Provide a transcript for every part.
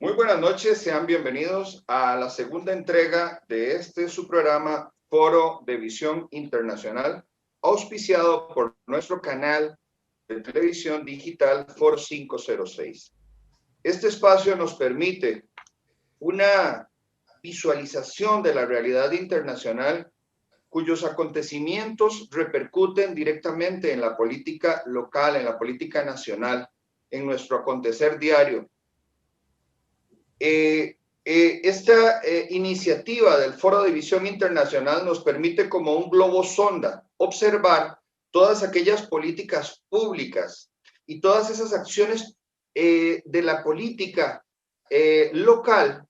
Muy buenas noches, sean bienvenidos a la segunda entrega de su programa Foro de Visión Internacional, auspiciado por nuestro canal de televisión digital Foro 506. Este espacio nos permite una visualización de la realidad internacional cuyos acontecimientos repercuten directamente en la política local, en la política nacional, en nuestro acontecer diario. Esta iniciativa del Foro de Visión Internacional nos permite, como un globo sonda, observar todas aquellas políticas públicas y todas esas acciones de la política local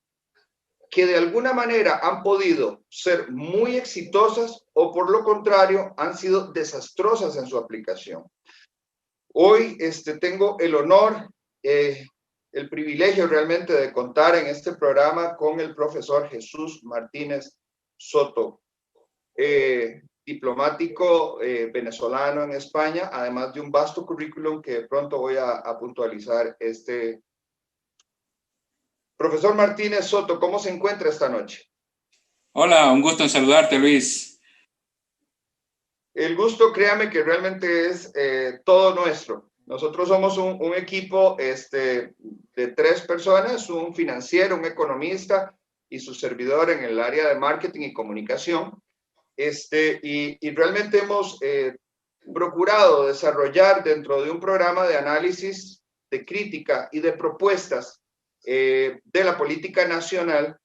que de alguna manera han podido ser muy exitosas o por lo contrario han sido desastrosas en su aplicación. Hoy tengo el honor, el privilegio realmente de contar en este programa con el profesor Jesús Martínez Soto, diplomático venezolano en España, además de un vasto currículum que pronto voy a puntualizar. Profesor Martínez Soto, ¿cómo se encuentra esta noche? Hola, un gusto en saludarte, Luis. El gusto, créame que realmente es todo nuestro. Nosotros somos un equipo de 3 personas, un financiero, un economista y su servidor en el área de marketing y comunicación. Y realmente hemos procurado desarrollar dentro de un programa de análisis, de crítica y de propuestas de la política nacional,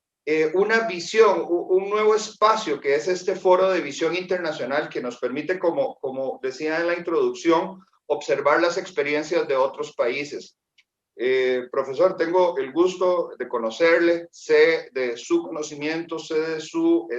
una visión, un nuevo espacio que es este Foro de Visión Internacional que nos permite, como decía en la introducción, observar las experiencias de otros países. Profesor, tengo el gusto de conocerle, sé de su conocimiento, sé de su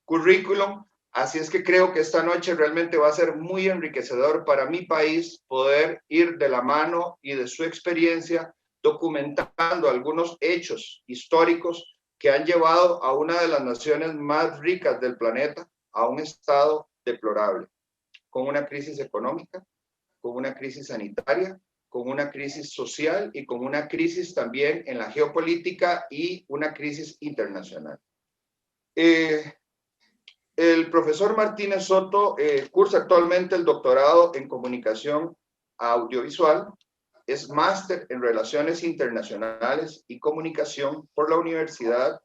currículum, así es que creo que esta noche realmente va a ser muy enriquecedor para mi país poder ir de la mano y de su experiencia documentando algunos hechos históricos que han llevado a una de las naciones más ricas del planeta a un estado deplorable, con una crisis económica, con una crisis sanitaria, con una crisis social y con una crisis también en la geopolítica y una crisis internacional. El profesor Martínez Soto cursa actualmente el doctorado en comunicación audiovisual, es máster en Relaciones Internacionales y Comunicación por la Universidad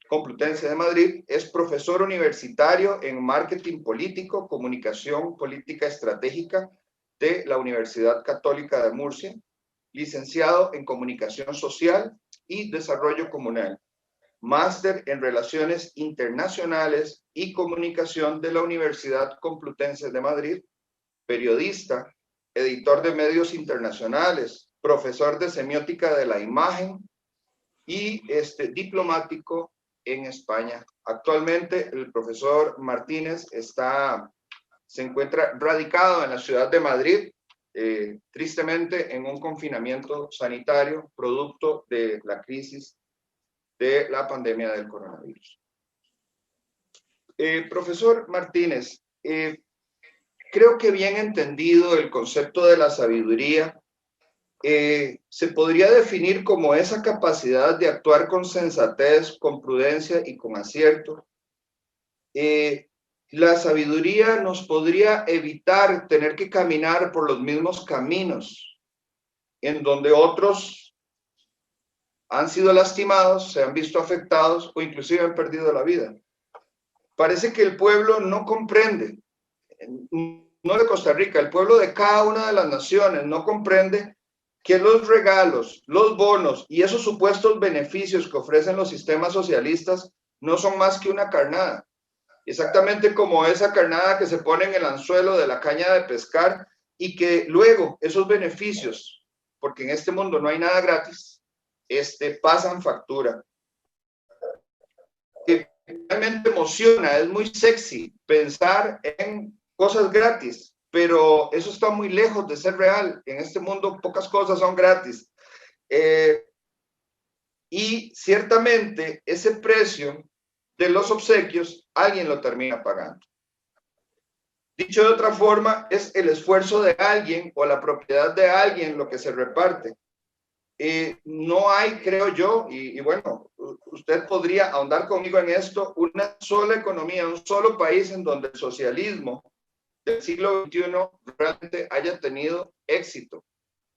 Complutense de Madrid, es profesor universitario en Marketing Político, Comunicación Política Estratégica de la Universidad Católica de Murcia, licenciado en Comunicación Social y Desarrollo Comunal, máster en Relaciones Internacionales y Comunicación de la Universidad Complutense de Madrid, periodista, editor de medios internacionales, profesor de semiótica de la imagen y diplomático en España. Actualmente el profesor Martínez se encuentra radicado en la ciudad de Madrid, tristemente en un confinamiento sanitario producto de la crisis de la pandemia del coronavirus. Profesor Martínez, creo que bien entendido el concepto de la sabiduría, se podría definir como esa capacidad de actuar con sensatez, con prudencia y con acierto. La sabiduría nos podría evitar tener que caminar por los mismos caminos en donde otros han sido lastimados, se han visto afectados o inclusive han perdido la vida. Parece que el pueblo no comprende, no de Costa Rica, el pueblo de cada una de las naciones no comprende que los regalos, los bonos y esos supuestos beneficios que ofrecen los sistemas socialistas no son más que una carnada. Exactamente como esa carnada que se pone en el anzuelo de la caña de pescar y que luego esos beneficios, porque en este mundo no hay nada gratis, pasan factura. Realmente emociona, es muy sexy pensar en cosas gratis, pero eso está muy lejos de ser real. En este mundo pocas cosas son gratis. Y ciertamente ese precio de los obsequios alguien lo termina pagando. Dicho de otra forma, es el esfuerzo de alguien o la propiedad de alguien lo que se reparte. No hay, creo yo, y bueno, usted podría ahondar conmigo en esto, una sola economía, un solo país en donde el socialismo del siglo XXI realmente haya tenido éxito.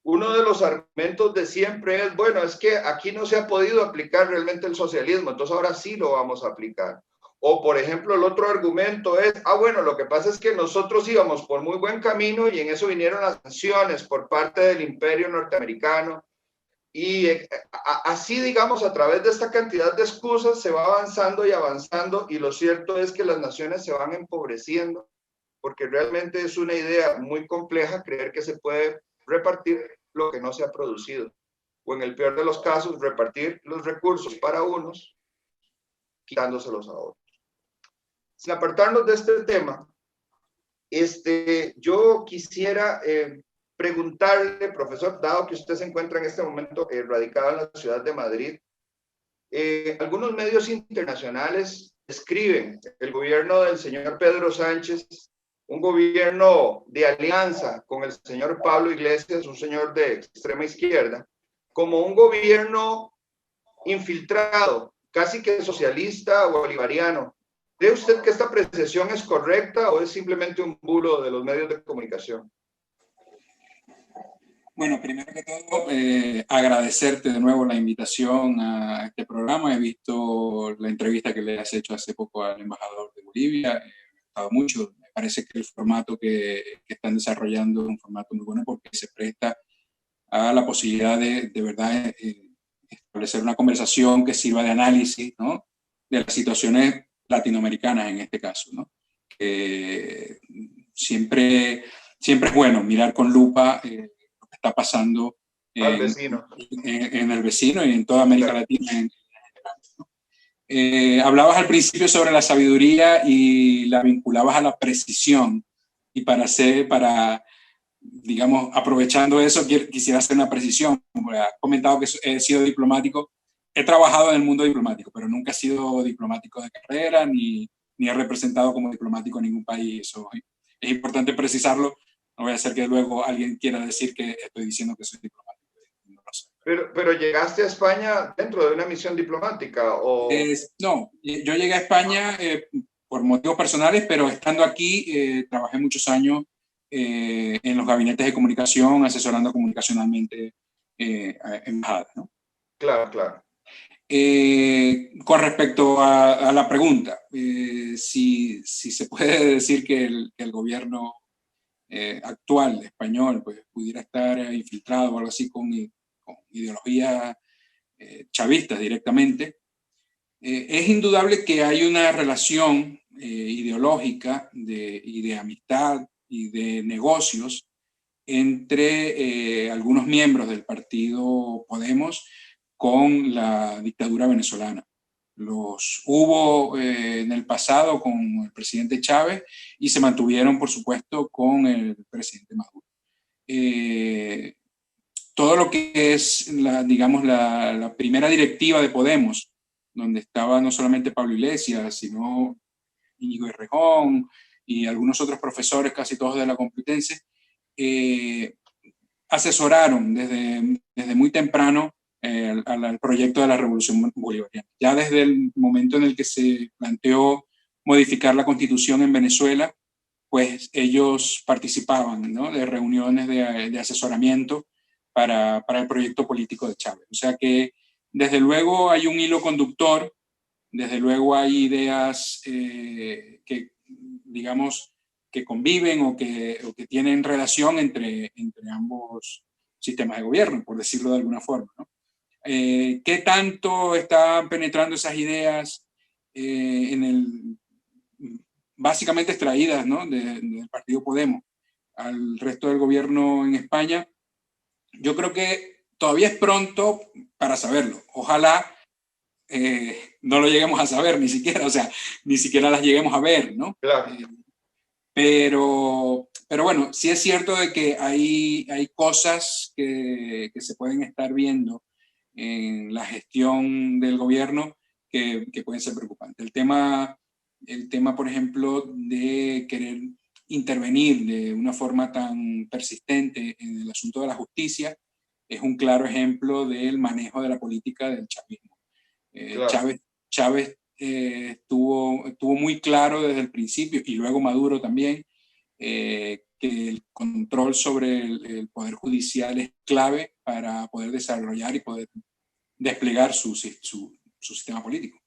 Uno de los argumentos de siempre es, bueno, es que aquí no se ha podido aplicar realmente el socialismo, entonces ahora sí lo vamos a aplicar. O, por ejemplo, el otro argumento es, bueno, lo que pasa es que nosotros íbamos por muy buen camino y en eso vinieron las sanciones por parte del imperio norteamericano. Y así, digamos, a través de esta cantidad de excusas se va avanzando y avanzando, y lo cierto es que las naciones se van empobreciendo, porque realmente es una idea muy compleja creer que se puede repartir lo que no se ha producido, o en el peor de los casos, repartir los recursos para unos, quitándoselos a otros. Sin apartarnos de este tema, yo quisiera preguntarle, profesor, dado que usted se encuentra en este momento radicado en la ciudad de Madrid, algunos medios internacionales escriben el gobierno del señor Pedro Sánchez, un gobierno de alianza con el señor Pablo Iglesias, un señor de extrema izquierda, como un gobierno infiltrado, casi que socialista o bolivariano. ¿Cree usted que esta apreciación es correcta o es simplemente un bulo de los medios de comunicación? Bueno, primero que todo, agradecerte de nuevo la invitación a este programa. He visto la entrevista que le has hecho hace poco al embajador de Bolivia. Me ha gustado mucho. Me parece que el formato que están desarrollando es un formato muy bueno porque se presta a la posibilidad de verdad establecer una conversación que sirva de análisis, ¿no?, de las situaciones latinoamericanas en este caso, ¿no? Siempre es bueno mirar con lupa lo que está pasando al vecino. En el vecino y en toda América Latina en general, ¿no? Hablabas al principio sobre la sabiduría y la vinculabas a la precisión, y digamos, aprovechando eso, quisiera hacer una precisión. Has comentado que he sido diplomático. He trabajado en el mundo diplomático, pero nunca he sido diplomático de carrera, ni he representado como diplomático en ningún país. Eso es importante precisarlo. No voy a hacer que luego alguien quiera decir que estoy diciendo que soy diplomático. No lo sé. Pero llegaste a España dentro de una misión diplomática, ¿o? No, yo llegué a España por motivos personales, pero estando aquí trabajé muchos años en los gabinetes de comunicación, asesorando comunicacionalmente a embajadas, ¿no? Claro, claro. Con respecto a la pregunta, si se puede decir que el gobierno actual español pues, pudiera estar infiltrado o algo así con ideologías chavistas directamente, es indudable que hay una relación ideológica y de amistad y de negocios entre algunos miembros del partido Podemos con la dictadura venezolana. Los hubo en el pasado con el presidente Chávez y se mantuvieron, por supuesto, con el presidente Maduro. Todo lo que es, digamos, la primera directiva de Podemos, donde estaba no solamente Pablo Iglesias, sino Íñigo Errejón y algunos otros profesores, casi todos de la Complutense, asesoraron desde muy temprano al proyecto de la Revolución Bolivariana. Ya desde el momento en el que se planteó modificar la Constitución en Venezuela, pues ellos participaban, ¿no?, de reuniones de asesoramiento para el proyecto político de Chávez. O sea que desde luego hay un hilo conductor, desde luego hay ideas que, digamos, que conviven o que tienen relación entre ambos sistemas de gobierno, por decirlo de alguna forma, ¿no? ¿Qué tanto están penetrando esas ideas básicamente extraídas, ¿no?, del partido Podemos al resto del gobierno en España? Yo creo que todavía es pronto para saberlo. Ojalá no lo lleguemos a saber ni siquiera, o sea, ni siquiera las lleguemos a ver, ¿no? Claro. Pero bueno, sí es cierto de que hay cosas que se pueden estar viendo en la gestión del gobierno que pueden ser preocupantes. El tema, por ejemplo, de querer intervenir de una forma tan persistente en el asunto de la justicia, es un claro ejemplo del manejo de la política del chavismo. Claro. Chávez estuvo muy claro desde el principio, y luego Maduro también, que el control sobre el poder judicial es clave para poder desarrollar y poder desplegar su sistema político.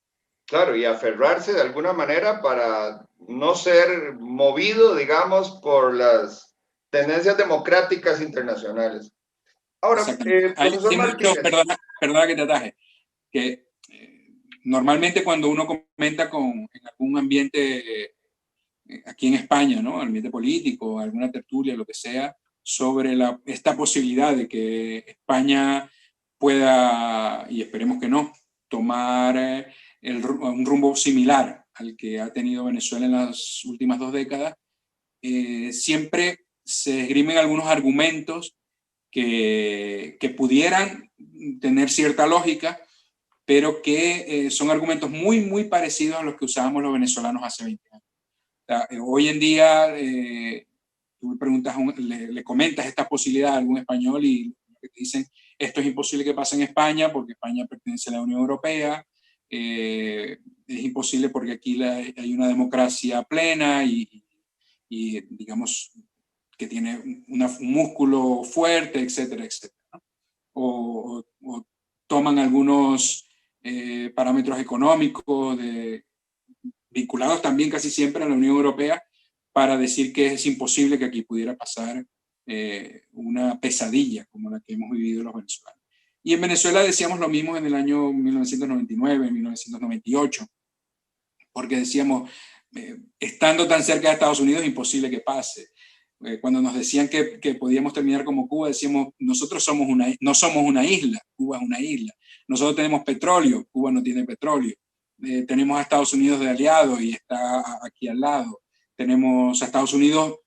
Claro, y aferrarse de alguna manera para no ser movido, digamos, por las tendencias democráticas internacionales. Ahora, profesor Hay muchos, Martínez. perdona que te ataje, que normalmente cuando uno comenta en algún ambiente aquí en España, ¿no? Ambiente político, alguna tertulia, lo que sea, sobre esta posibilidad de que España pueda, y esperemos que no, tomar un rumbo similar al que ha tenido Venezuela en las últimas 2 décadas, siempre se esgrimen algunos argumentos que pudieran tener cierta lógica, pero que son argumentos muy, muy parecidos a los que usábamos los venezolanos hace 20 años. Hoy en día, tú le comentas esta posibilidad a algún español y te dicen, esto es imposible que pase en España porque España pertenece a la Unión Europea, es imposible porque aquí hay una democracia plena y digamos que tiene un músculo fuerte, etcétera, etcétera, ¿no? O toman algunos parámetros económicos vinculados también casi siempre a la Unión Europea para decir que es imposible que aquí pudiera pasar una pesadilla como la que hemos vivido los venezolanos. Y en Venezuela decíamos lo mismo en el año 1999, 1998, porque decíamos, estando tan cerca de Estados Unidos, es imposible que pase. Cuando nos decían que podíamos terminar como Cuba, decíamos, nosotros no somos una isla, Cuba es una isla. Nosotros tenemos petróleo, Cuba no tiene petróleo. Tenemos a Estados Unidos de aliado y está aquí al lado. Tenemos a Estados Unidos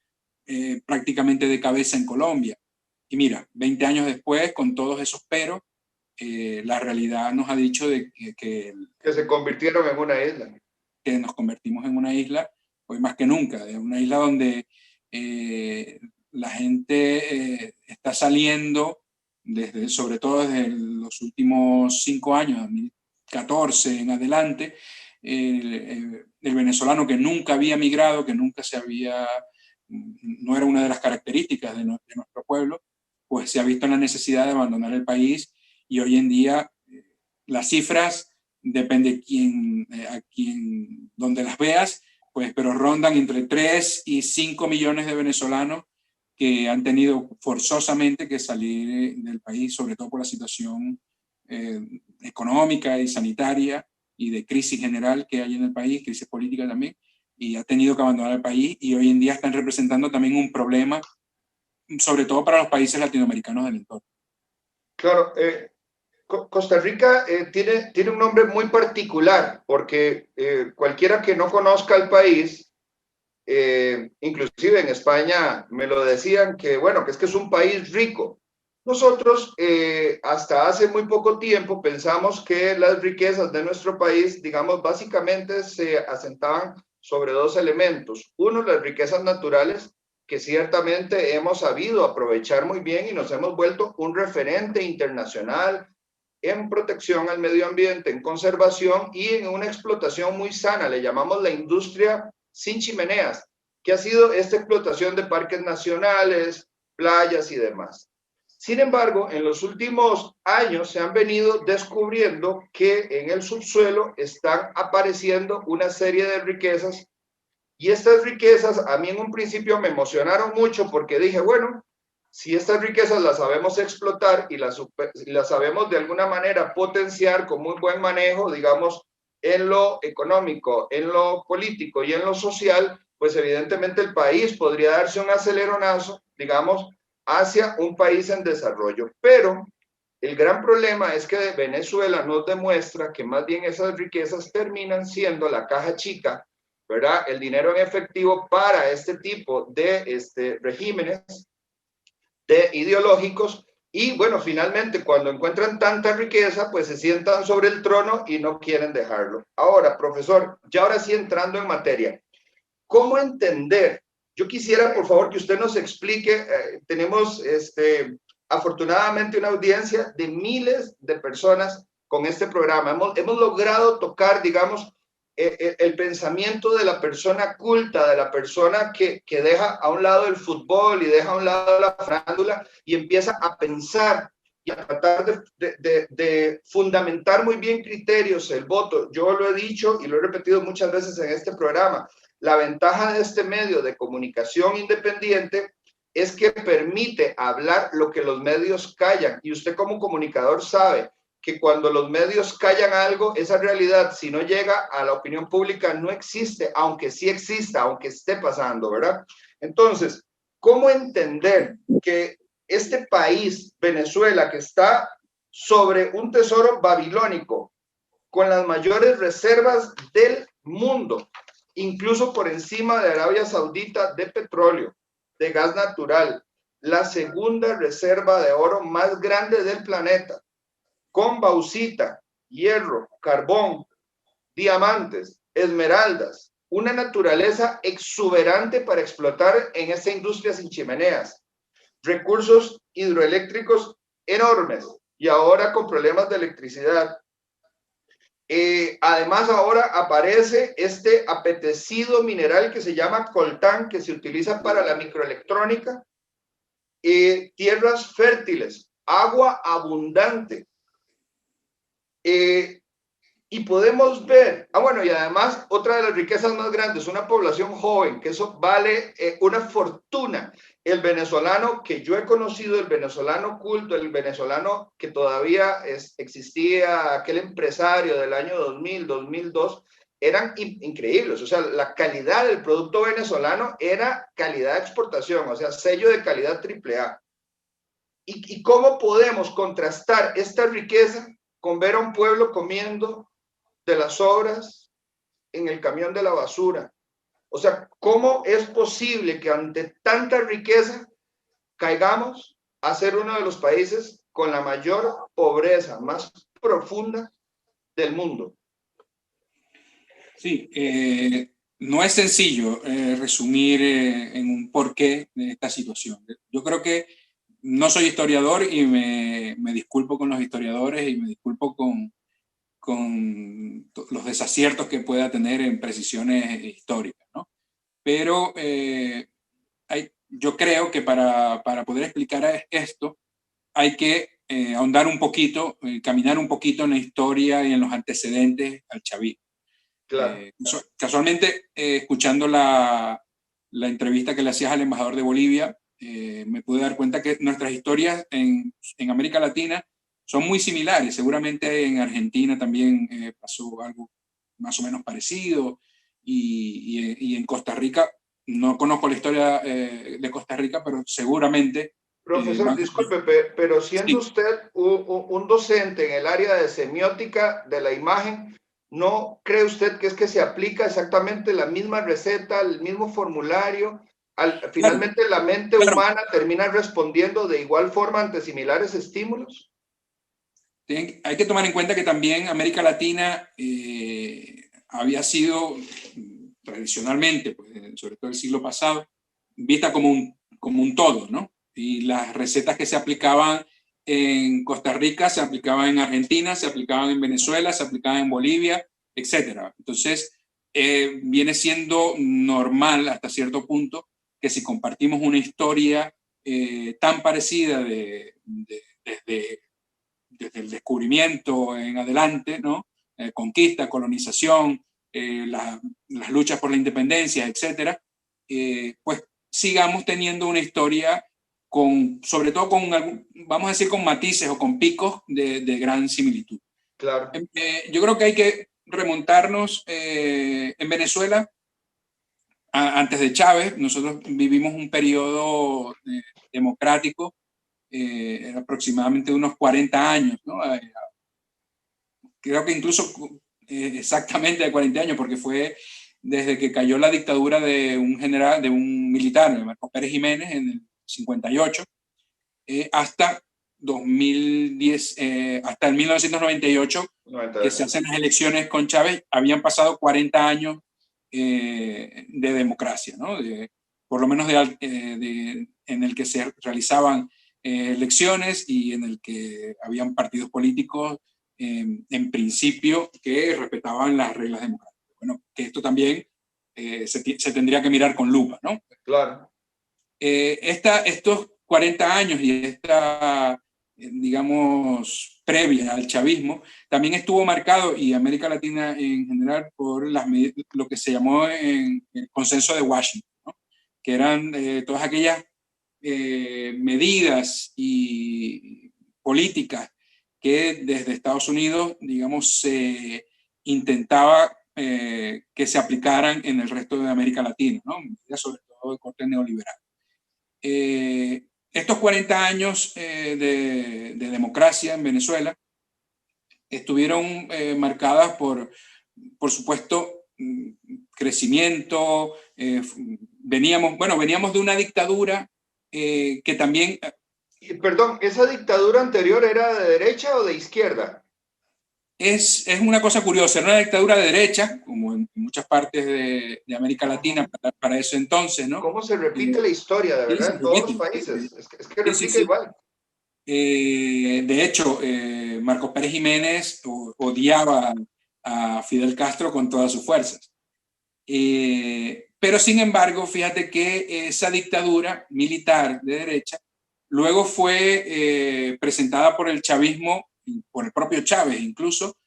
prácticamente de cabeza en Colombia. Y mira, 20 años después, con todos esos peros, la realidad nos ha dicho que se convirtieron en una isla. Que nos convertimos en una isla, hoy más que nunca, de una isla donde la gente está saliendo, sobre todo desde los últimos 5 años, 2014 en adelante, el venezolano que nunca había migrado, que nunca no era una de las características de nuestro pueblo, pues se ha visto en la necesidad de abandonar el país, y hoy en día las cifras, depende donde las veas, pues, pero rondan entre 3 y 5 millones de venezolanos que han tenido forzosamente que salir del país, sobre todo por la situación económica y sanitaria y de crisis general que hay en el país, crisis política también, y ha tenido que abandonar el país, y hoy en día están representando también un problema, sobre todo para los países latinoamericanos del entorno. Claro, Costa Rica tiene un nombre muy particular, porque cualquiera que no conozca el país, inclusive en España me lo decían que, bueno, que es un país rico. Nosotros hasta hace muy poco tiempo pensamos que las riquezas de nuestro país, digamos, básicamente se asentaban sobre 2 elementos. Uno, las riquezas naturales, que ciertamente hemos sabido aprovechar muy bien y nos hemos vuelto un referente internacional en protección al medio ambiente, en conservación y en una explotación muy sana. Le llamamos la industria sin chimeneas, que ha sido esta explotación de parques nacionales, playas y demás. Sin embargo, en los últimos años se han venido descubriendo que en el subsuelo están apareciendo una serie de riquezas, y estas riquezas a mí en un principio me emocionaron mucho porque dije, bueno, si estas riquezas las sabemos explotar y las sabemos de alguna manera potenciar con muy buen manejo, digamos, en lo económico, en lo político y en lo social, pues evidentemente el país podría darse un aceleronazo, digamos, hacia un país en desarrollo. Pero el gran problema es que Venezuela nos demuestra que más bien esas riquezas terminan siendo la caja chica, ¿verdad? El dinero en efectivo para este tipo de regímenes ideológicos, y bueno, finalmente cuando encuentran tanta riqueza, pues se sientan sobre el trono y no quieren dejarlo. Ahora, profesor, ya ahora sí entrando en materia, ¿cómo entender? Yo quisiera, por favor, que usted nos explique, tenemos afortunadamente una audiencia de miles de personas con este programa. Hemos logrado tocar, digamos, el pensamiento de la persona culta, de la persona que deja a un lado el fútbol y deja a un lado la farándula y empieza a pensar y a tratar de fundamentar muy bien criterios, el voto. Yo lo he dicho y lo he repetido muchas veces en este programa. La ventaja de este medio de comunicación independiente es que permite hablar lo que los medios callan. Y usted como comunicador sabe que cuando los medios callan algo, esa realidad, si no llega a la opinión pública, no existe, aunque sí exista, aunque esté pasando, ¿verdad? Entonces, ¿cómo entender que este país, Venezuela, que está sobre un tesoro babilónico, con las mayores reservas del mundo, incluso por encima de Arabia Saudita, de petróleo, de gas natural, la segunda reserva de oro más grande del planeta, con bauxita, hierro, carbón, diamantes, esmeraldas, una naturaleza exuberante para explotar en esta industria sin chimeneas, recursos hidroeléctricos enormes y ahora con problemas de electricidad. Además, ahora aparece este apetecido mineral que se llama coltán, que se utiliza para la microelectrónica, tierras fértiles, agua abundante. Y podemos ver, bueno, y además otra de las riquezas más grandes, una población joven, que eso vale una fortuna. El venezolano que yo he conocido, el venezolano culto, el venezolano que todavía existía, aquel empresario del año 2000, 2002, eran increíbles. O sea, la calidad del producto venezolano era calidad de exportación, o sea, sello de calidad AAA. ¿Y cómo podemos contrastar esta riqueza con ver a un pueblo comiendo de las sobras en el camión de la basura? O sea, ¿cómo es posible que ante tanta riqueza caigamos a ser uno de los países con la mayor pobreza, más profunda del mundo? Sí, no es sencillo resumir en un porqué de esta situación. Yo creo que no soy historiador y me disculpo con los historiadores y me disculpo con los desaciertos que pueda tener en precisiones históricas, ¿no? Pero yo creo que para poder explicar esto hay que ahondar un poquito, caminar un poquito en la historia y en los antecedentes al chavismo. Claro. Casualmente, escuchando la entrevista que le hacías al embajador de Bolivia, me pude dar cuenta que nuestras historias en América Latina son muy similares. Seguramente en Argentina también pasó algo más o menos parecido, y en Costa Rica, no conozco la historia de Costa Rica, pero seguramente... Profesor, disculpe, pero siendo usted un docente en el área de semiótica de la imagen, ¿no cree usted que es que se aplica exactamente la misma receta, el mismo formulario? Finalmente, la mente humana termina respondiendo de igual forma ante similares estímulos. Hay que tomar en cuenta que también América Latina había sido tradicionalmente, pues, sobre todo el siglo pasado, vista como un todo, ¿no? Y las recetas que se aplicaban en Costa Rica se aplicaban en Argentina, se aplicaban en Venezuela, se aplicaban en Bolivia, etc. Entonces, viene siendo normal hasta cierto punto que si compartimos una historia tan parecida desde el descubrimiento en adelante, ¿no? Conquista, colonización, las luchas por la independencia, etcétera, pues sigamos teniendo una historia sobre todo vamos a decir, con matices o con picos de gran similitud. Claro. Yo creo que hay que remontarnos en Venezuela. Antes de Chávez, nosotros vivimos un periodo democrático aproximadamente unos 40 años, ¿no? Creo que incluso exactamente de 40 años, porque fue desde que cayó la dictadura de un general, de un militar, Marcos Pérez Jiménez, en el 58, hasta 2010, hasta el 1998, 98. Que se hacen las elecciones con Chávez. Habían pasado 40 años de democracia, ¿no? por lo menos en el que se realizaban elecciones y en el que habían partidos políticos en principio que respetaban las reglas democráticas. Bueno, que esto también se tendría que mirar con lupa, ¿no? Claro. Estos 40 años y esta, digamos, previa al chavismo, también estuvo marcado, y América Latina en general, por lo que se llamó el consenso de Washington, ¿no? Que eran todas aquellas medidas y políticas que desde Estados Unidos, digamos, se intentaba que se aplicaran en el resto de América Latina, ¿no? Medidas sobre todo de corte neoliberal. Estos 40 años de democracia en Venezuela estuvieron marcadas por supuesto, crecimiento. Veníamos de una dictadura que también... Perdón, ¿esa dictadura anterior era de derecha o de izquierda? Es una cosa curiosa, era una dictadura de derecha, como en muchas partes de América Latina para ese entonces, ¿no? ¿Cómo se repite la historia, de Sí, verdad, se en todos los repite. países? Es que Sí, sí, replica sí. igual. De hecho, Marcos Pérez Jiménez odiaba a Fidel Castro con todas sus fuerzas. Pero sin embargo, fíjate que esa dictadura militar de derecha luego fue presentada por el chavismo, por el propio Chávez incluso,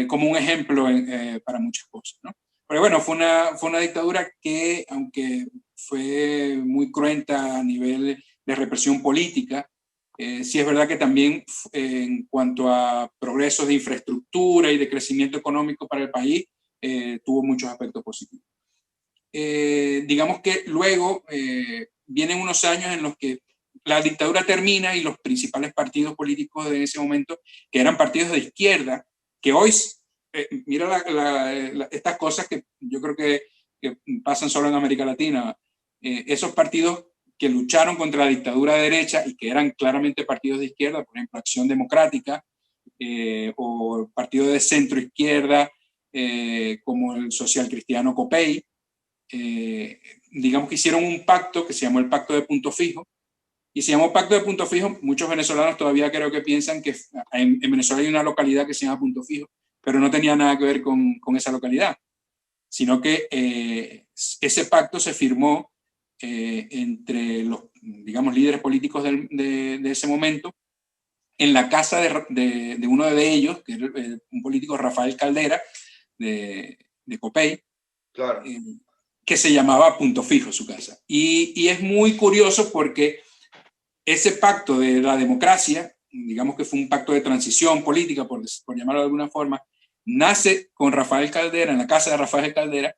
como un ejemplo para muchas cosas, ¿no? Pero bueno, fue una dictadura que, aunque fue muy cruenta a nivel de represión política, sí es verdad que también en cuanto a progresos de infraestructura y de crecimiento económico para el país, tuvo muchos aspectos positivos. Digamos que luego vienen unos años en los que la dictadura termina y los principales partidos políticos de ese momento, que eran partidos de izquierda, que hoy, mira estas cosas que yo creo que pasan solo en América Latina, esos partidos que lucharon contra la dictadura de derecha y que eran claramente partidos de izquierda, por ejemplo, Acción Democrática, o partido de centro izquierda, como el social cristiano COPEI, digamos que hicieron un pacto que se llamó el Pacto de Punto Fijo, y se llamó Pacto de Punto Fijo. Muchos venezolanos todavía creo que piensan que en Venezuela hay una localidad que se llama Punto Fijo, pero no tenía nada que ver con esa localidad, sino que ese pacto se firmó entre los, digamos, líderes políticos de ese momento, en la casa de uno de ellos, que era un político, Rafael Caldera, de COPEI, Claro. Que se llamaba Punto Fijo su casa. Y es muy curioso porque ese pacto de la democracia, digamos que fue un pacto de transición política, por llamarlo de alguna forma, nace con Rafael Caldera, en la casa de Rafael Caldera,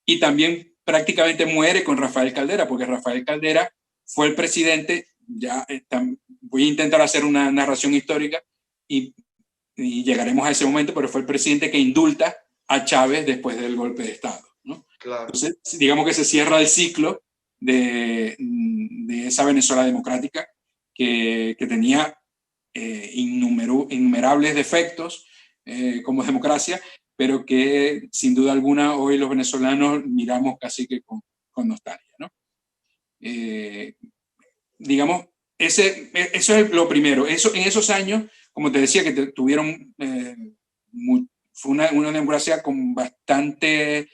y también prácticamente muere con Rafael Caldera, porque Rafael Caldera fue el presidente, ya voy a intentar hacer una narración histórica y llegaremos a ese momento, pero fue el presidente que indulta a Chávez después del golpe de Estado, ¿no? Claro. Entonces, digamos que se cierra el ciclo de esa Venezuela democrática que tenía innumerables defectos como democracia, pero que sin duda alguna hoy los venezolanos miramos casi que con nostalgia, ¿no? Digamos, eso es lo primero. En esos años, como te decía, que tuvieron, fue una democracia con bastante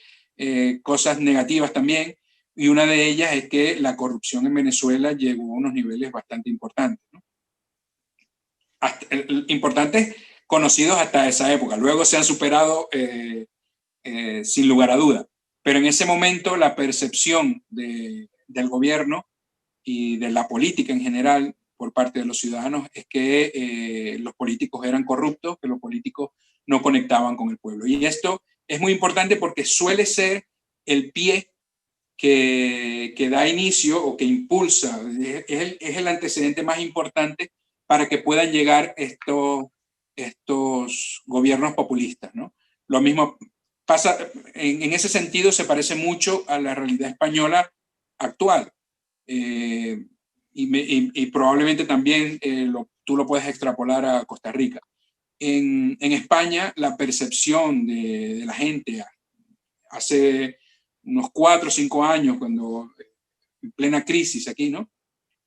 cosas negativas también, y una de ellas es que la corrupción en Venezuela llegó a unos niveles bastante importantes, ¿no? Importantes conocidos hasta esa época. Luego se han superado sin lugar a duda. Pero en ese momento la percepción del gobierno y de la política en general por parte de los ciudadanos es que los políticos eran corruptos, que los políticos no conectaban con el pueblo. Y esto es muy importante porque suele ser el pie que da inicio o que impulsa, es el antecedente más importante para que puedan llegar estos gobiernos populistas, ¿no? Lo mismo pasa, en ese sentido se parece mucho a la realidad española actual. Y probablemente también tú lo puedes extrapolar a Costa Rica. En España, la percepción de la gente hace unos 4 o 5 años, cuando en plena crisis aquí, ¿no?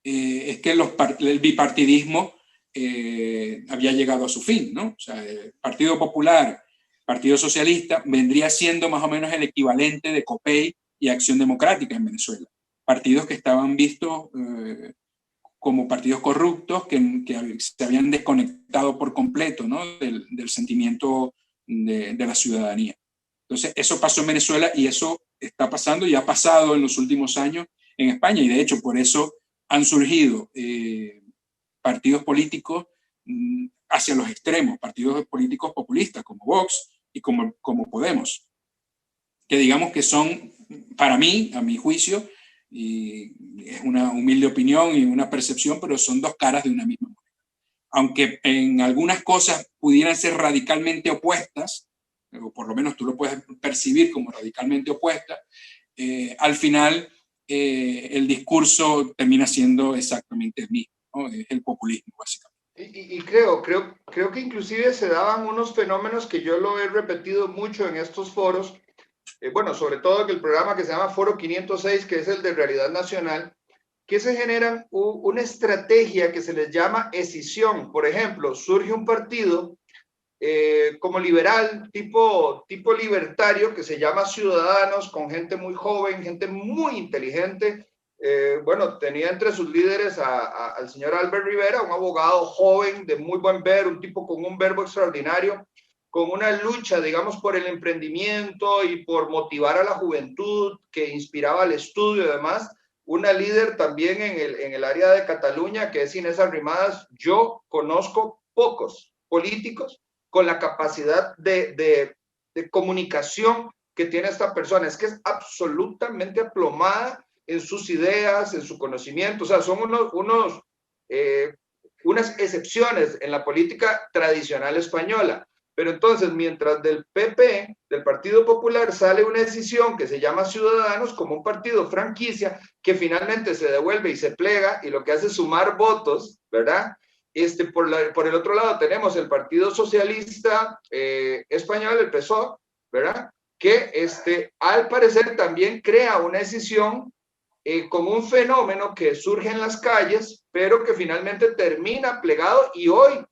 Es que el bipartidismo había llegado a su fin, ¿no? O sea, el Partido Popular, Partido Socialista, vendría siendo más o menos el equivalente de COPEI y Acción Democrática en Venezuela. Partidos que estaban vistos como partidos corruptos, que se habían desconectado por completo, ¿no? del sentimiento de la ciudadanía. Entonces, eso pasó en Venezuela y eso está pasando y ha pasado en los últimos años en España. Y de hecho, por eso han surgido partidos políticos hacia los extremos, partidos políticos populistas como Vox y como Podemos, que digamos que son, para mí, a mi juicio, y es una humilde opinión y una percepción, pero son dos caras de una misma moneda. Aunque en algunas cosas pudieran ser radicalmente opuestas, o por lo menos tú lo puedes percibir como radicalmente opuestas, al final el discurso termina siendo exactamente el mismo, ¿no? Es el populismo, básicamente. Y creo que inclusive se daban unos fenómenos que yo lo he repetido mucho en estos foros, bueno, sobre todo en el programa que se llama Foro 506, que es el de Realidad Nacional, que se generan una estrategia que se les llama escisión. Por ejemplo, surge un partido como liberal, tipo libertario, que se llama Ciudadanos, con gente muy joven, gente muy inteligente. Bueno, tenía entre sus líderes al señor Albert Rivera, un abogado joven, de muy buen ver, un tipo con un verbo extraordinario, con una lucha, digamos, por el emprendimiento y por motivar a la juventud, que inspiraba al estudio y demás. Una líder también en el área de Cataluña, que es Inés Arrimadas. Yo conozco pocos políticos con la capacidad de comunicación que tiene esta persona. Es que es absolutamente aplomada en sus ideas, en su conocimiento. O sea, son unas excepciones en la política tradicional española. Pero entonces, mientras del PP, del Partido Popular, sale una decisión que se llama Ciudadanos, como un partido franquicia, que finalmente se devuelve y se plega, y lo que hace es sumar votos, ¿verdad? Por el otro lado tenemos el Partido Socialista Español, el PSOE, ¿verdad? Que al parecer también crea una decisión como un fenómeno que surge en las calles, pero que finalmente termina plegado y hoy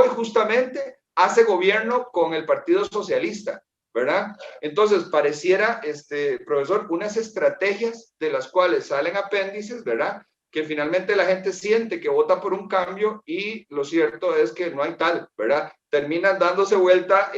justamente hace gobierno con el Partido Socialista, ¿verdad? Entonces, pareciera, profesor, unas estrategias de las cuales salen apéndices, ¿verdad? Que finalmente la gente siente que vota por un cambio y lo cierto es que no hay tal, ¿verdad? Terminan dándose vuelta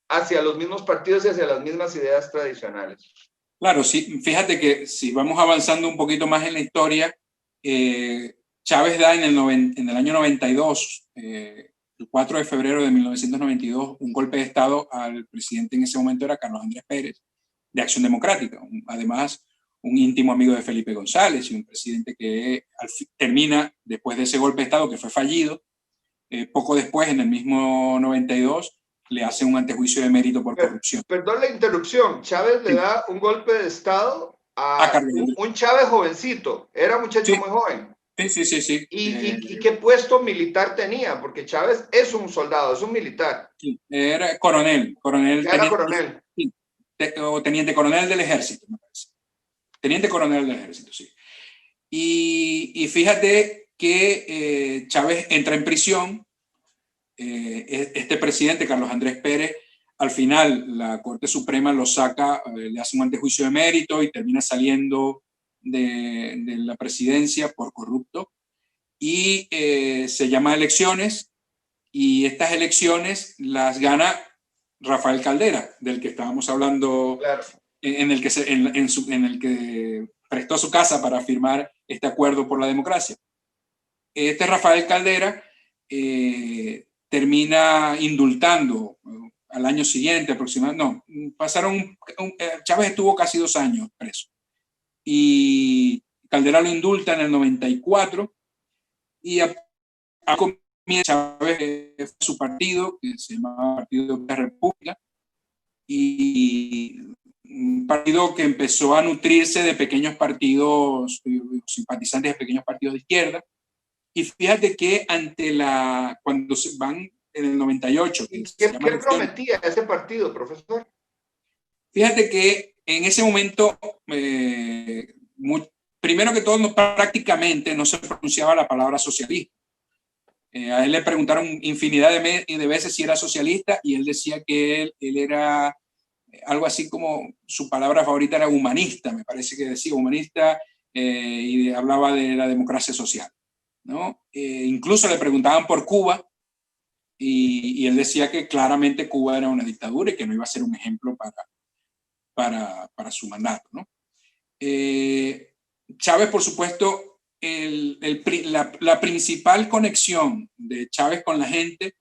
hacia los mismos partidos y hacia las mismas ideas tradicionales. Claro, sí, fíjate que si vamos avanzando un poquito más en la historia, Chávez da en el año 92, el 4 de febrero de 1992, un golpe de Estado al presidente en ese momento era Carlos Andrés Pérez, de Acción Democrática, además un íntimo amigo de Felipe González y un presidente que termina, después de ese golpe de Estado que fue fallido, poco después, en el mismo 92, le hace un antejuicio de mérito por corrupción. Perdón la interrupción, Chávez le da un golpe de Estado a un Chávez jovencito, era muchacho muy joven. Sí. ¿Y qué puesto militar tenía? Porque Chávez es un soldado, es un militar. Sí, era coronel. Era coronel. Sí, o teniente coronel del ejército, me parece. Teniente coronel del ejército, sí. Y fíjate que Chávez entra en prisión. Este presidente, Carlos Andrés Pérez, al final la Corte Suprema lo saca, le hace un antejuicio de mérito y termina saliendo de la presidencia por corrupto. Y se llama elecciones, y estas elecciones las gana Rafael Caldera, del que estábamos hablando, claro. en el que prestó su casa para firmar este acuerdo por la democracia. Este Rafael Caldera termina indultando al año siguiente aproximadamente. No, Chávez estuvo casi 2 años preso. Y Caldera lo indulta en el 94 y comienza Chávez su partido, que se llamaba Partido de la República, y un partido que empezó a nutrirse de pequeños partidos, simpatizantes de pequeños partidos de izquierda. Y fíjate que cuando se van en el 98... ¿Qué prometía ese partido, profesor? Fíjate que en ese momento primero que todo, prácticamente no se pronunciaba la palabra socialismo. A él le preguntaron infinidad de veces si era socialista y él decía que él era algo así como su palabra favorita era humanista, me parece que decía humanista, y hablaba de la democracia social, ¿no? Incluso le preguntaban por Cuba y él decía que claramente Cuba era una dictadura y que no iba a ser un ejemplo para su mandato, ¿no? Chávez, por supuesto, la principal conexión de Chávez con la gente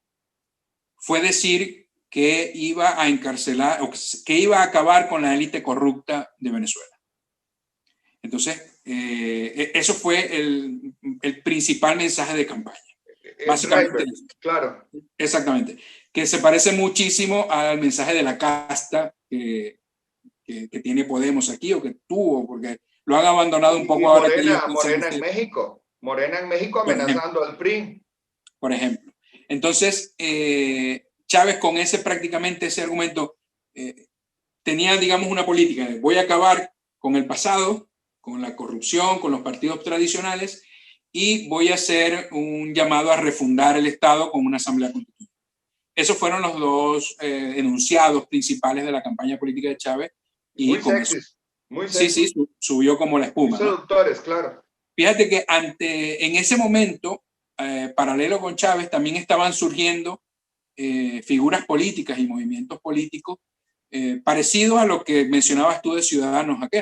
fue decir que iba a encarcelar o que iba a acabar con la élite corrupta de Venezuela. Entonces, eso fue el principal mensaje de campaña. Básicamente, claro. Exactamente. Que se parece muchísimo al mensaje de la casta que tiene Podemos aquí o que tuvo, porque lo han abandonado un poco ahora. Morena en México. Morena en México amenazando al PRI. Por ejemplo. Entonces, Chávez con prácticamente ese argumento tenía, digamos, una política de voy a acabar con el pasado, con la corrupción, con los partidos tradicionales y voy a hacer un llamado a refundar el Estado con una asamblea constituyente. Esos fueron los dos enunciados principales de la campaña política de Chávez. Y muy sexy, muy sexy. Sí, subió como la espuma. Muy seductores, ¿no? Claro. Fíjate que en ese momento, paralelo con Chávez, también estaban surgiendo figuras políticas y movimientos políticos parecidos a lo que mencionabas tú de Ciudadanos aquí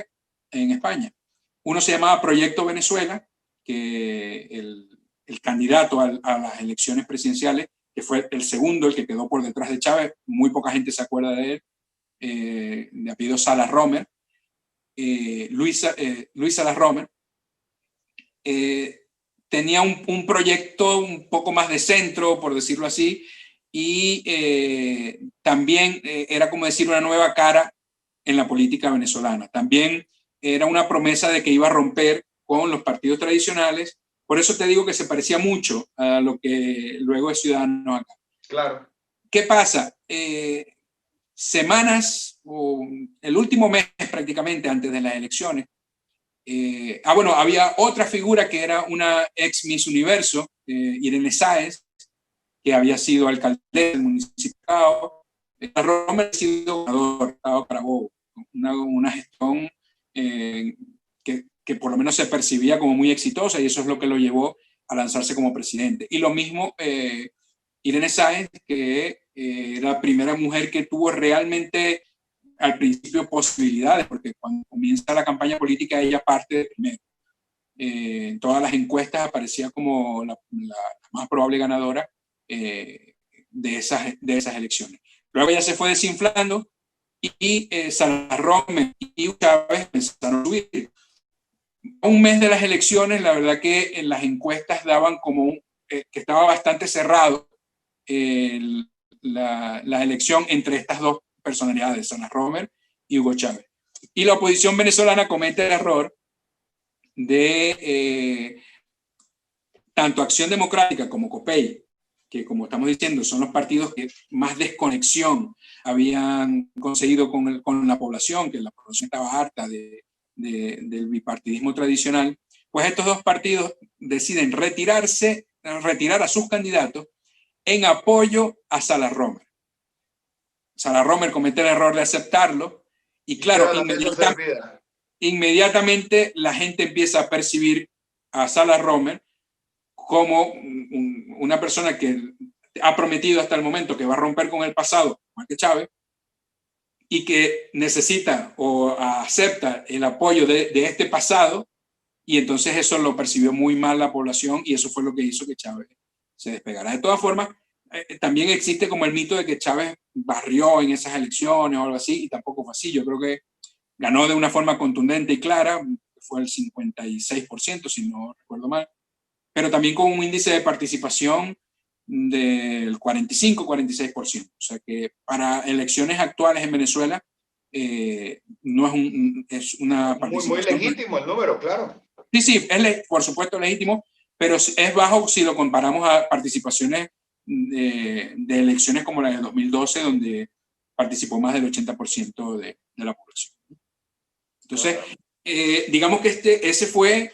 en España. Uno se llamaba Proyecto Venezuela, que el candidato a las elecciones presidenciales, que fue el segundo, el que quedó por detrás de Chávez, muy poca gente se acuerda de él, de apellido Salas Romer, Luis Salas Romer, tenía un proyecto un poco más de centro, por decirlo así, y también era como decir una nueva cara en la política venezolana. También era una promesa de que iba a romper con los partidos tradicionales. Por eso te digo que se parecía mucho a lo que luego es Ciudadanos acá. Claro. ¿Qué pasa? Semanas o el último mes prácticamente antes de las elecciones, bueno, había otra figura que era una ex Miss Universo, Irene Sáenz, que había sido alcalde del municipio. Romer ha sido gobernador de Estado Carabobo, una gestión que por lo menos se percibía como muy exitosa y eso es lo que lo llevó a lanzarse como presidente. Y lo mismo Irene Sáenz, que era la primera mujer que tuvo realmente al principio posibilidades, porque cuando comienza la campaña política ella parte de primero. En todas las encuestas aparecía como la más probable ganadora de esas elecciones. Luego ella se fue desinflando y Salas Romer y Chávez empezaron a subir. Un mes de las elecciones, la verdad que en las encuestas daban como que estaba bastante cerrado la elección entre estas dos personalidades, Salas Romer y Hugo Chávez. Y la oposición venezolana comete el error de tanto Acción Democrática como COPEI, que como estamos diciendo son los partidos que más desconexión habían conseguido con la población, que la población estaba harta del bipartidismo tradicional, pues estos dos partidos deciden retirar a sus candidatos en apoyo a Salas Romer. Salas Romer comete el error de aceptarlo y claro, inmediatamente la gente empieza a percibir a Salas Romer como una persona que ha prometido hasta el momento que va a romper con el pasado, igual que Chávez, y que necesita o acepta el apoyo de este pasado, y entonces eso lo percibió muy mal la población y eso fue lo que hizo que Chávez se despegara. De todas formas, también existe como el mito de que Chávez barrió en esas elecciones o algo así, y tampoco fue así. Yo creo que ganó de una forma contundente y clara, fue el 56%, si no recuerdo mal, pero también con un índice de participación del 45-46%. O sea que para elecciones actuales en Venezuela no es una participación. Muy legítimo el número, claro. Sí, es por supuesto legítimo, pero es bajo si lo comparamos a participaciones de elecciones como la de 2012, donde participó más del 80% de la población. Entonces, digamos que ese fue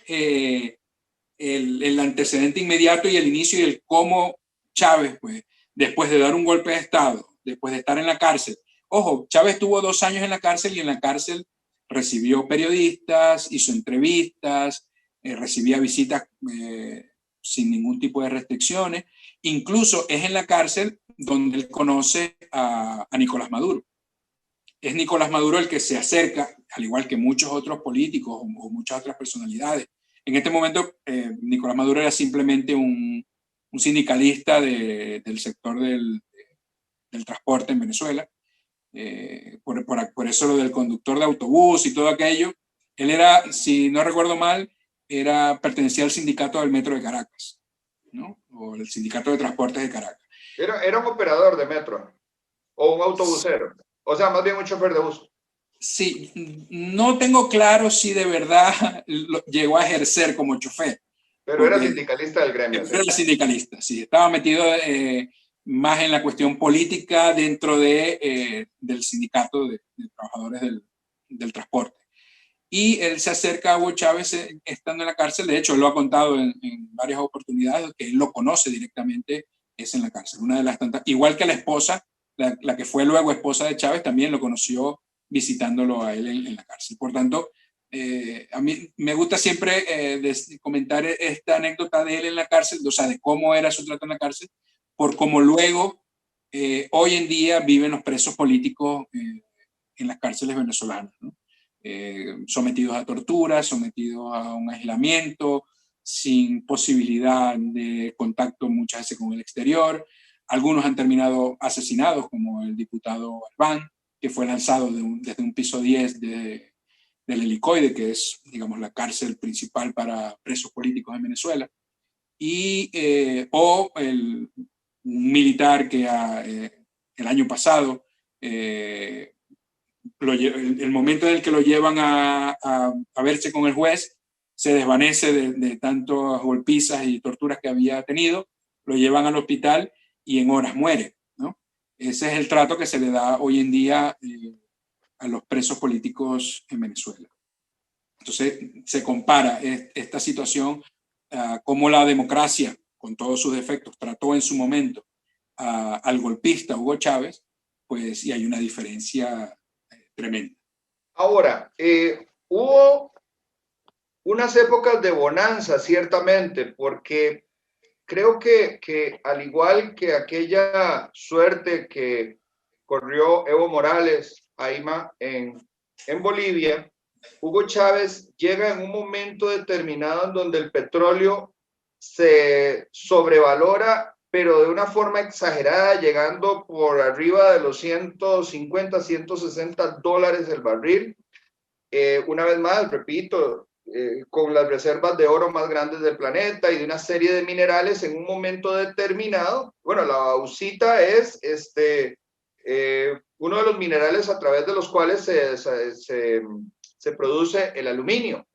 el antecedente inmediato y el inicio y el cómo Chávez, pues, después de dar un golpe de Estado, después de estar en la cárcel. Ojo, Chávez estuvo 2 años en la cárcel y en la cárcel recibió periodistas, hizo entrevistas, recibía visitas sin ningún tipo de restricciones. Incluso es en la cárcel donde él conoce a Nicolás Maduro. Es Nicolás Maduro el que se acerca, al igual que muchos otros políticos o muchas otras personalidades. En este momento, Nicolás Maduro era simplemente un sindicalista del sector del transporte en Venezuela. Por eso lo del conductor de autobús y todo aquello. Él era, si no recuerdo mal, pertenecía al sindicato del Metro de Caracas, ¿no? O el sindicato de transportes de Caracas. Era un operador de metro o un autobusero. O sea, más bien un chofer de bus. Sí, no tengo claro si de verdad llegó a ejercer como chofer. Pero era sindicalista del gremio. Era sindicalista, sí. Estaba metido más en la cuestión política dentro del sindicato de trabajadores del transporte. Y él se acerca a Hugo Chávez estando en la cárcel. De hecho, él lo ha contado en varias oportunidades, que él lo conoce directamente, es en la cárcel. Una de las tantas, igual que la esposa, la que fue luego esposa de Chávez, también lo conoció visitándolo a él en la cárcel. Por tanto, a mí me gusta siempre comentar esta anécdota de él en la cárcel, o sea, de cómo era su trato en la cárcel, por cómo luego, hoy en día, viven los presos políticos en las cárceles venezolanas, ¿no? Sometidos a tortura, sometidos a un aislamiento, sin posibilidad de contacto muchas veces con el exterior. Algunos han terminado asesinados, como el diputado Albán, que fue lanzado desde un piso 10 del Helicoide, que es, digamos, la cárcel principal para presos políticos en Venezuela. O un militar que el año pasado, el momento en el que lo llevan a verse con el juez, se desvanece de tantas golpizas y torturas que había tenido, lo llevan al hospital y en horas muere, ¿no? Ese es el trato que se le da hoy en día a los presos políticos en Venezuela. Entonces se compara esta situación, cómo la democracia, con todos sus defectos, trató en su momento al golpista Hugo Chávez, pues, y hay una diferencia tremenda. Ahora, hubo unas épocas de bonanza, ciertamente, porque creo que al igual que aquella suerte que corrió Evo Morales, Aima, en Bolivia, Hugo Chávez llega en un momento determinado en donde el petróleo se sobrevalora, pero de una forma exagerada, llegando por arriba de los 150, 160 dólares el barril. Una vez más, repito, con las reservas de oro más grandes del planeta y de una serie de minerales en un momento determinado. Bueno, la bauxita es uno de los minerales a través de los cuales se produce el aluminio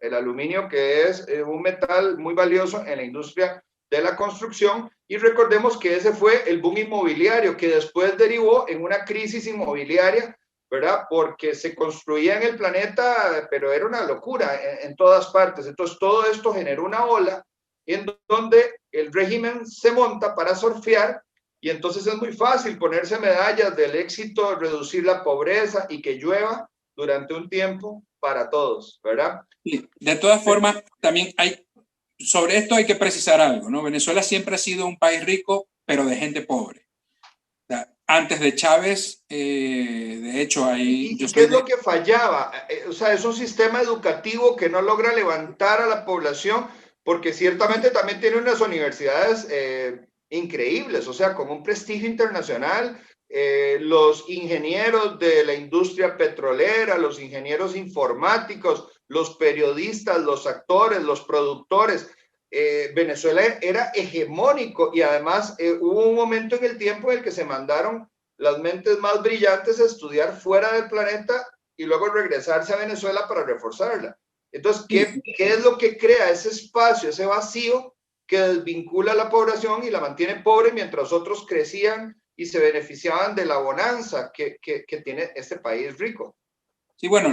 que es un metal muy valioso en la industria de la construcción. Y recordemos que ese fue el boom inmobiliario que después derivó en una crisis inmobiliaria, ¿verdad? Porque se construía en el planeta, pero era una locura en todas partes. Entonces todo esto generó una ola en donde el régimen se monta para surfear, y entonces es muy fácil ponerse medallas del éxito, reducir la pobreza y que llueva durante un tiempo para todos, ¿verdad? Sí, de todas formas, también sobre esto hay que precisar algo, ¿no? Venezuela siempre ha sido un país rico, pero de gente pobre. O sea, antes de Chávez, de hecho, ahí... ¿Y qué es lo que fallaba? O sea, es un sistema educativo que no logra levantar a la población, porque ciertamente también tiene unas universidades increíbles, o sea, con un prestigio internacional. Los ingenieros de la industria petrolera, los ingenieros informáticos, los periodistas, los actores, los productores. Venezuela era hegemónico, y además hubo un momento en el tiempo en el que se mandaron las mentes más brillantes a estudiar fuera del planeta y luego regresarse a Venezuela para reforzarla. Entonces, ¿qué es lo que crea ese espacio, ese vacío que desvincula a la población y la mantiene pobre mientras otros crecían y se beneficiaban de la bonanza que tiene este país rico? Sí, bueno,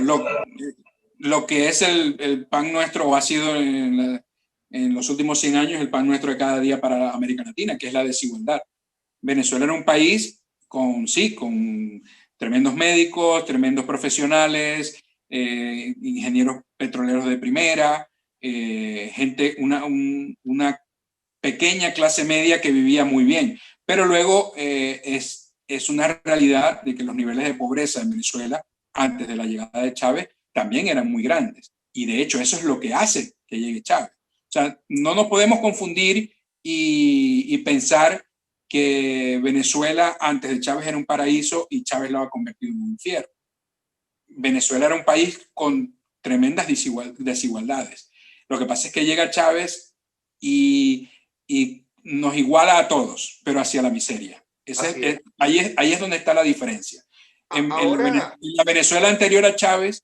lo que es el pan nuestro, o ha sido en los últimos 100 años el pan nuestro de cada día para América Latina, que es la desigualdad. Venezuela era un país con, sí, con tremendos médicos, tremendos profesionales, ingenieros petroleros de primera, gente, una pequeña clase media que vivía muy bien. Pero luego es una realidad de que los niveles de pobreza en Venezuela, antes de la llegada de Chávez, también eran muy grandes. Y de hecho eso es lo que hace que llegue Chávez. O sea, no nos podemos confundir y pensar que Venezuela antes de Chávez era un paraíso y Chávez lo ha convertido en un infierno. Venezuela era un país con tremendas desigualdades. Lo que pasa es que llega Chávez y nos iguala a todos, pero hacia la miseria. Ahí es donde está la diferencia. Ahora, En la Venezuela anterior a Chávez,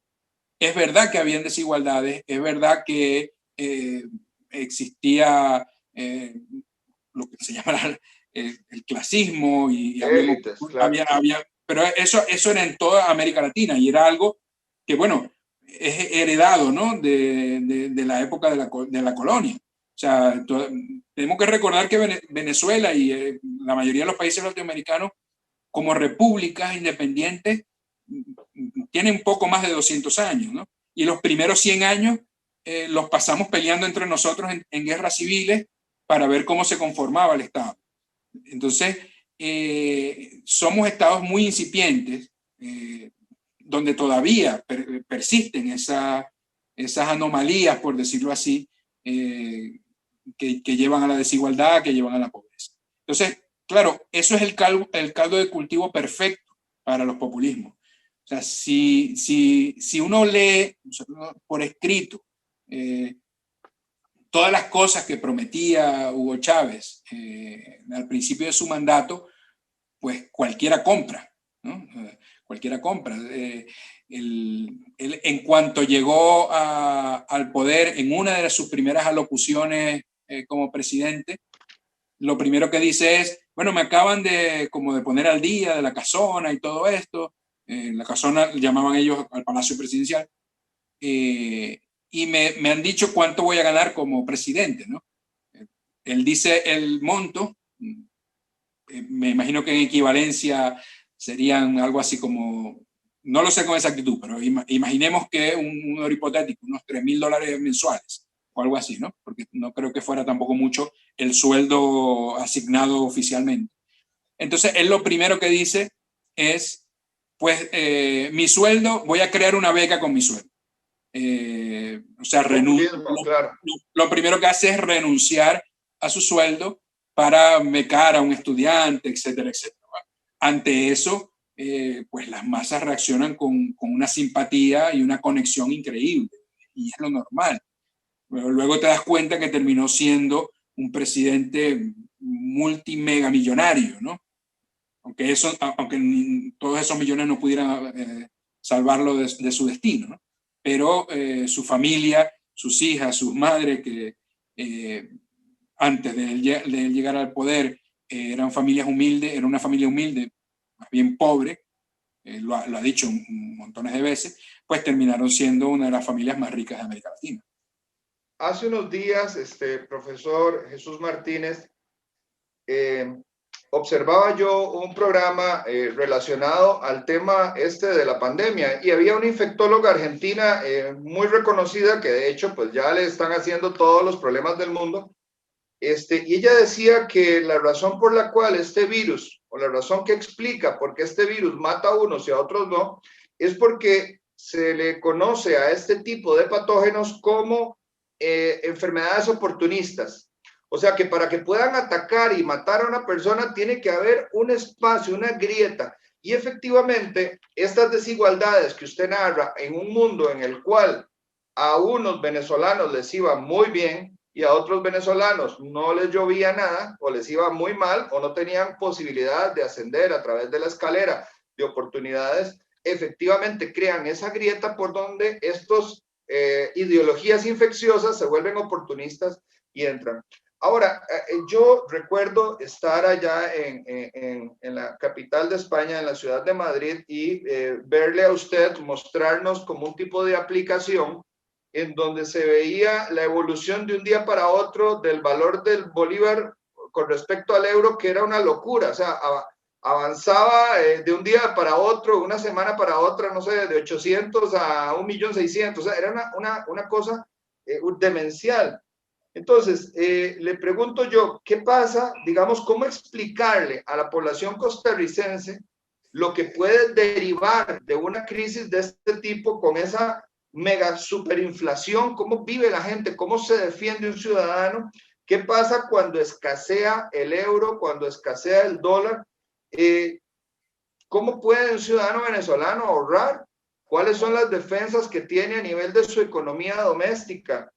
es verdad que habían desigualdades, es verdad que existía lo que se llama el clasismo y élites, claro. pero eso era en toda América Latina y era algo que, bueno, es heredado, ¿no? de la época de la colonia. O sea, tenemos que recordar que Venezuela y la mayoría de los países latinoamericanos, como repúblicas independientes, tienen poco más de 200 años, ¿no? Y los primeros 100 años los pasamos peleando entre nosotros en guerras civiles para ver cómo se conformaba el Estado. Entonces, somos estados muy incipientes, donde todavía persisten esas anomalías, por decirlo así, que llevan a la desigualdad, que llevan a la pobreza. Entonces, claro, eso es el caldo de cultivo perfecto para los populismos. O sea, si uno lee por escrito todas las cosas que prometía Hugo Chávez al principio de su mandato, pues cualquiera compra, ¿no? Cualquiera compra. En cuanto llegó al poder, en una de sus primeras alocuciones como presidente, lo primero que dice es, bueno, me acaban de poner al día de la casona y todo esto. La casona llamaban ellos al Palacio Presidencial. Y me han dicho cuánto voy a ganar como presidente, ¿no? Él dice el monto, me imagino que en equivalencia serían algo así como, no lo sé con exactitud, pero imaginemos que un número hipotético, unos $3,000 mensuales o algo así, ¿no? Porque no creo que fuera tampoco mucho el sueldo asignado oficialmente. Entonces, él lo primero que dice es, pues, mi sueldo, voy a crear una beca con mi sueldo. O sea, claro. lo primero que hace es renunciar a su sueldo para becar a un estudiante, etcétera, etcétera. Ante eso, pues las masas reaccionan con una simpatía y una conexión increíble, y es lo normal. Luego te das cuenta que terminó siendo un presidente multimegamillonario, ¿no? Aunque todos esos millones no pudieran salvarlo de su destino, ¿no? Pero su familia, sus hijas, sus madres, que antes de él llegar al poder eran familias humildes, era una familia humilde, más bien pobre, lo ha dicho montones de veces, pues terminaron siendo una de las familias más ricas de América Latina. Hace unos días, profesor Jesús Martínez, observaba yo un programa relacionado al tema de la pandemia y había una infectóloga argentina muy reconocida que de hecho pues ya le están haciendo todos los problemas del mundo. Y ella decía que la razón por la cual este virus, o la razón que explica por qué este virus mata a unos y a otros no, es porque se le conoce a este tipo de patógenos como enfermedades oportunistas. O sea que para que puedan atacar y matar a una persona tiene que haber un espacio, una grieta. Y efectivamente, estas desigualdades que usted narra en un mundo en el cual a unos venezolanos les iba muy bien y a otros venezolanos no les llovía nada o les iba muy mal o no tenían posibilidad de ascender a través de la escalera de oportunidades, efectivamente crean esa grieta por donde estos ideologías infecciosas se vuelven oportunistas y entran. Ahora, yo recuerdo estar allá en la capital de España, en la ciudad de Madrid, y verle a usted mostrarnos como un tipo de aplicación en donde se veía la evolución de un día para otro del valor del bolívar con respecto al euro, que era una locura. O sea, avanzaba de un día para otro, una semana para otra, no sé, de 800 a 1.600.000. O sea, era una cosa demencial. Entonces, le pregunto yo, ¿qué pasa? Digamos, ¿cómo explicarle a la población costarricense lo que puede derivar de una crisis de este tipo con esa mega superinflación? ¿Cómo vive la gente? ¿Cómo se defiende un ciudadano? ¿Qué pasa cuando escasea el euro, cuando escasea el dólar? ¿Cómo puede un ciudadano venezolano ahorrar? ¿Cuáles son las defensas que tiene a nivel de su economía doméstica?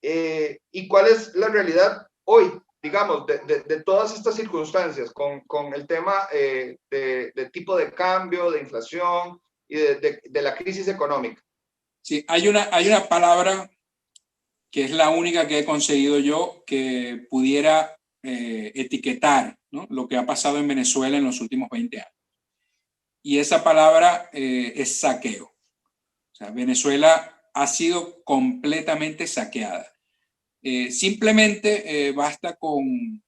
¿Y cuál es la realidad hoy, digamos, de todas estas circunstancias con el tema de tipo de cambio, de inflación y de la crisis económica? Sí, hay una palabra que es la única que he conseguido yo que pudiera etiquetar, ¿no?, lo que ha pasado en Venezuela en los últimos 20 años. Y esa palabra es saqueo. O sea, Venezuela ha sido completamente saqueada. Simplemente basta con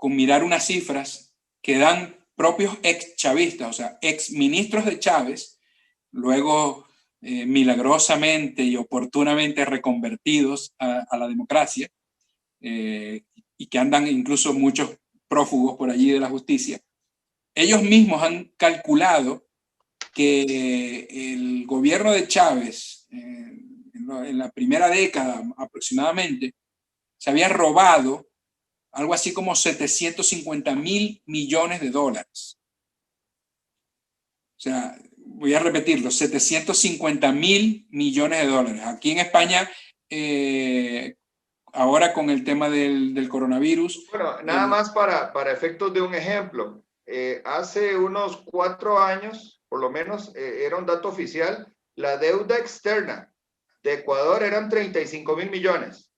mirar unas cifras que dan propios ex chavistas, o sea, ex ministros de Chávez, luego milagrosamente y oportunamente reconvertidos a la democracia, y que andan incluso muchos prófugos por allí de la justicia. Ellos mismos han calculado que el gobierno de Chávez, en la primera década aproximadamente, se había robado algo así como 750.000 millones de dólares. O sea, voy a repetirlo, 750.000 millones de dólares. Aquí en España, ahora con el tema del coronavirus. Bueno, nada más para efectos de un ejemplo. Hace unos 4 años, por lo menos, era un dato oficial, la deuda externa de Ecuador eran 35.000 millones.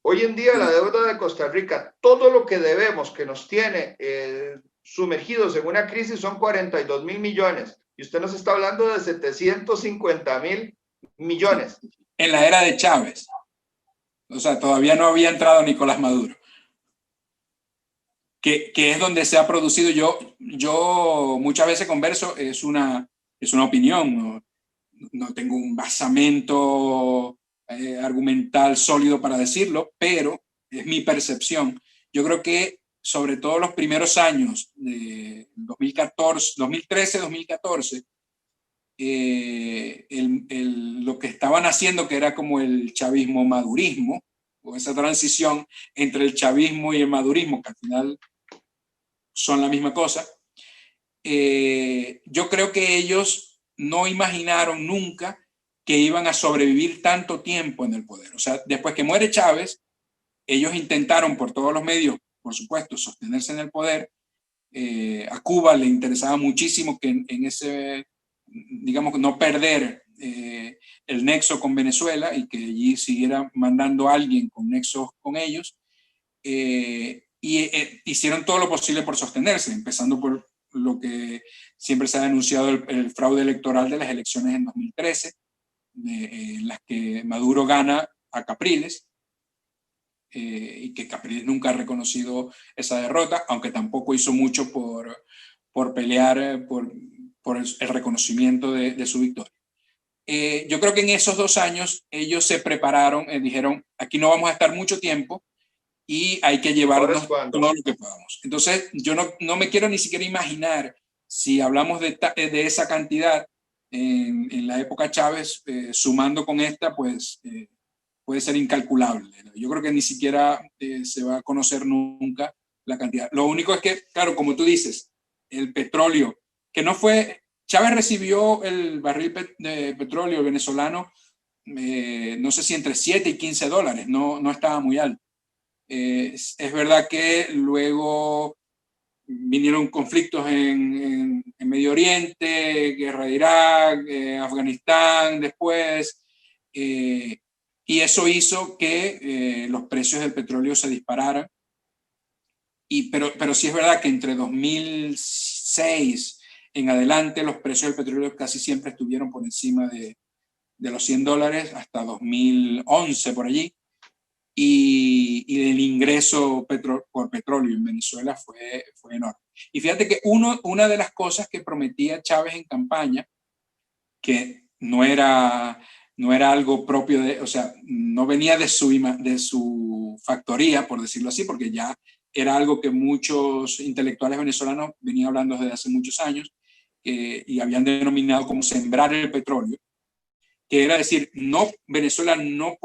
Hoy en día la deuda de Costa Rica, todo lo que debemos, que nos tiene sumergidos en una crisis, son 42.000 millones. Y usted nos está hablando de 750.000 millones. Sí, en la era de Chávez. O sea, todavía no había entrado Nicolás Maduro. Que es donde se ha producido. Yo muchas veces converso, es una opinión, no tengo un basamento argumental sólido para decirlo, pero es mi percepción. Yo creo que sobre todo los primeros años de 2013-2014, lo que estaban haciendo, que era como el chavismo-madurismo, o esa transición entre el chavismo y el madurismo, que al final son la misma cosa, yo creo que ellos no imaginaron nunca que iban a sobrevivir tanto tiempo en el poder. O sea, después que muere Chávez, ellos intentaron por todos los medios, por supuesto, sostenerse en el poder. A Cuba le interesaba muchísimo que en ese, digamos, no perder el nexo con Venezuela y que allí siguiera mandando a alguien con nexos con ellos. Hicieron todo lo posible por sostenerse, empezando por lo que siempre se ha denunciado, el fraude electoral de las elecciones en 2013, en las que Maduro gana a Capriles, y que Capriles nunca ha reconocido esa derrota, aunque tampoco hizo mucho por pelear por el reconocimiento de su victoria. Yo creo que en esos 2 años ellos se prepararon, dijeron, aquí no vamos a estar mucho tiempo, y hay que llevarnos todo lo que podamos. Entonces, yo no me quiero ni siquiera imaginar si hablamos de esa cantidad en la época Chávez, sumando con esta, pues puede ser incalculable. Yo creo que ni siquiera se va a conocer nunca la cantidad. Lo único es que, claro, como tú dices, el petróleo, que no fue, Chávez recibió el barril de petróleo venezolano, no sé si entre 7 y 15 dólares, no estaba muy alto. Es verdad que luego vinieron conflictos en Medio Oriente, guerra de Irak, Afganistán después, y y eso hizo que los precios del petróleo se dispararan. Pero sí es verdad que entre 2006 en adelante los precios del petróleo casi siempre estuvieron por encima de los $100 hasta 2011 por allí. Y el ingreso por petróleo en Venezuela fue enorme. Y fíjate que una de las cosas que prometía Chávez en campaña, que no era algo propio o sea, no venía de su factoría, por decirlo así, porque ya era algo que muchos intelectuales venezolanos venían hablando desde hace muchos años, y habían denominado como sembrar el petróleo, que era decir, Venezuela no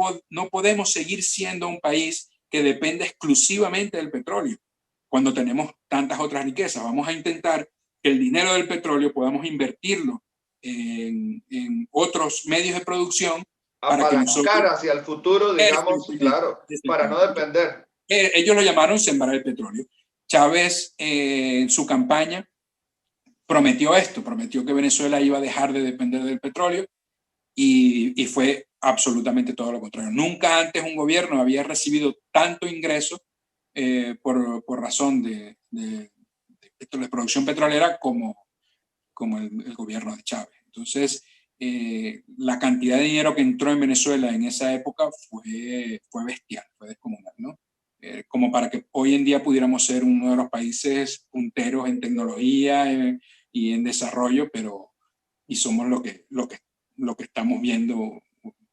podemos seguir siendo un país que depende exclusivamente del petróleo, cuando tenemos tantas otras riquezas. Vamos a intentar que el dinero del petróleo podamos invertirlo en otros medios de producción para que apalancar hacia el futuro, digamos, claro, para no depender. Ellos lo llamaron sembrar el petróleo. Chávez en su campaña prometió que Venezuela iba a dejar de depender del petróleo, y fue absolutamente todo lo contrario. Nunca antes un gobierno había recibido tanto ingreso por razón de producción petrolera como el gobierno de Chávez. Entonces, la cantidad de dinero que entró en Venezuela en esa época fue bestial, fue descomunal, ¿no? Como para que hoy en día pudiéramos ser uno de los países punteros en tecnología y en desarrollo, y somos lo que estamos viendo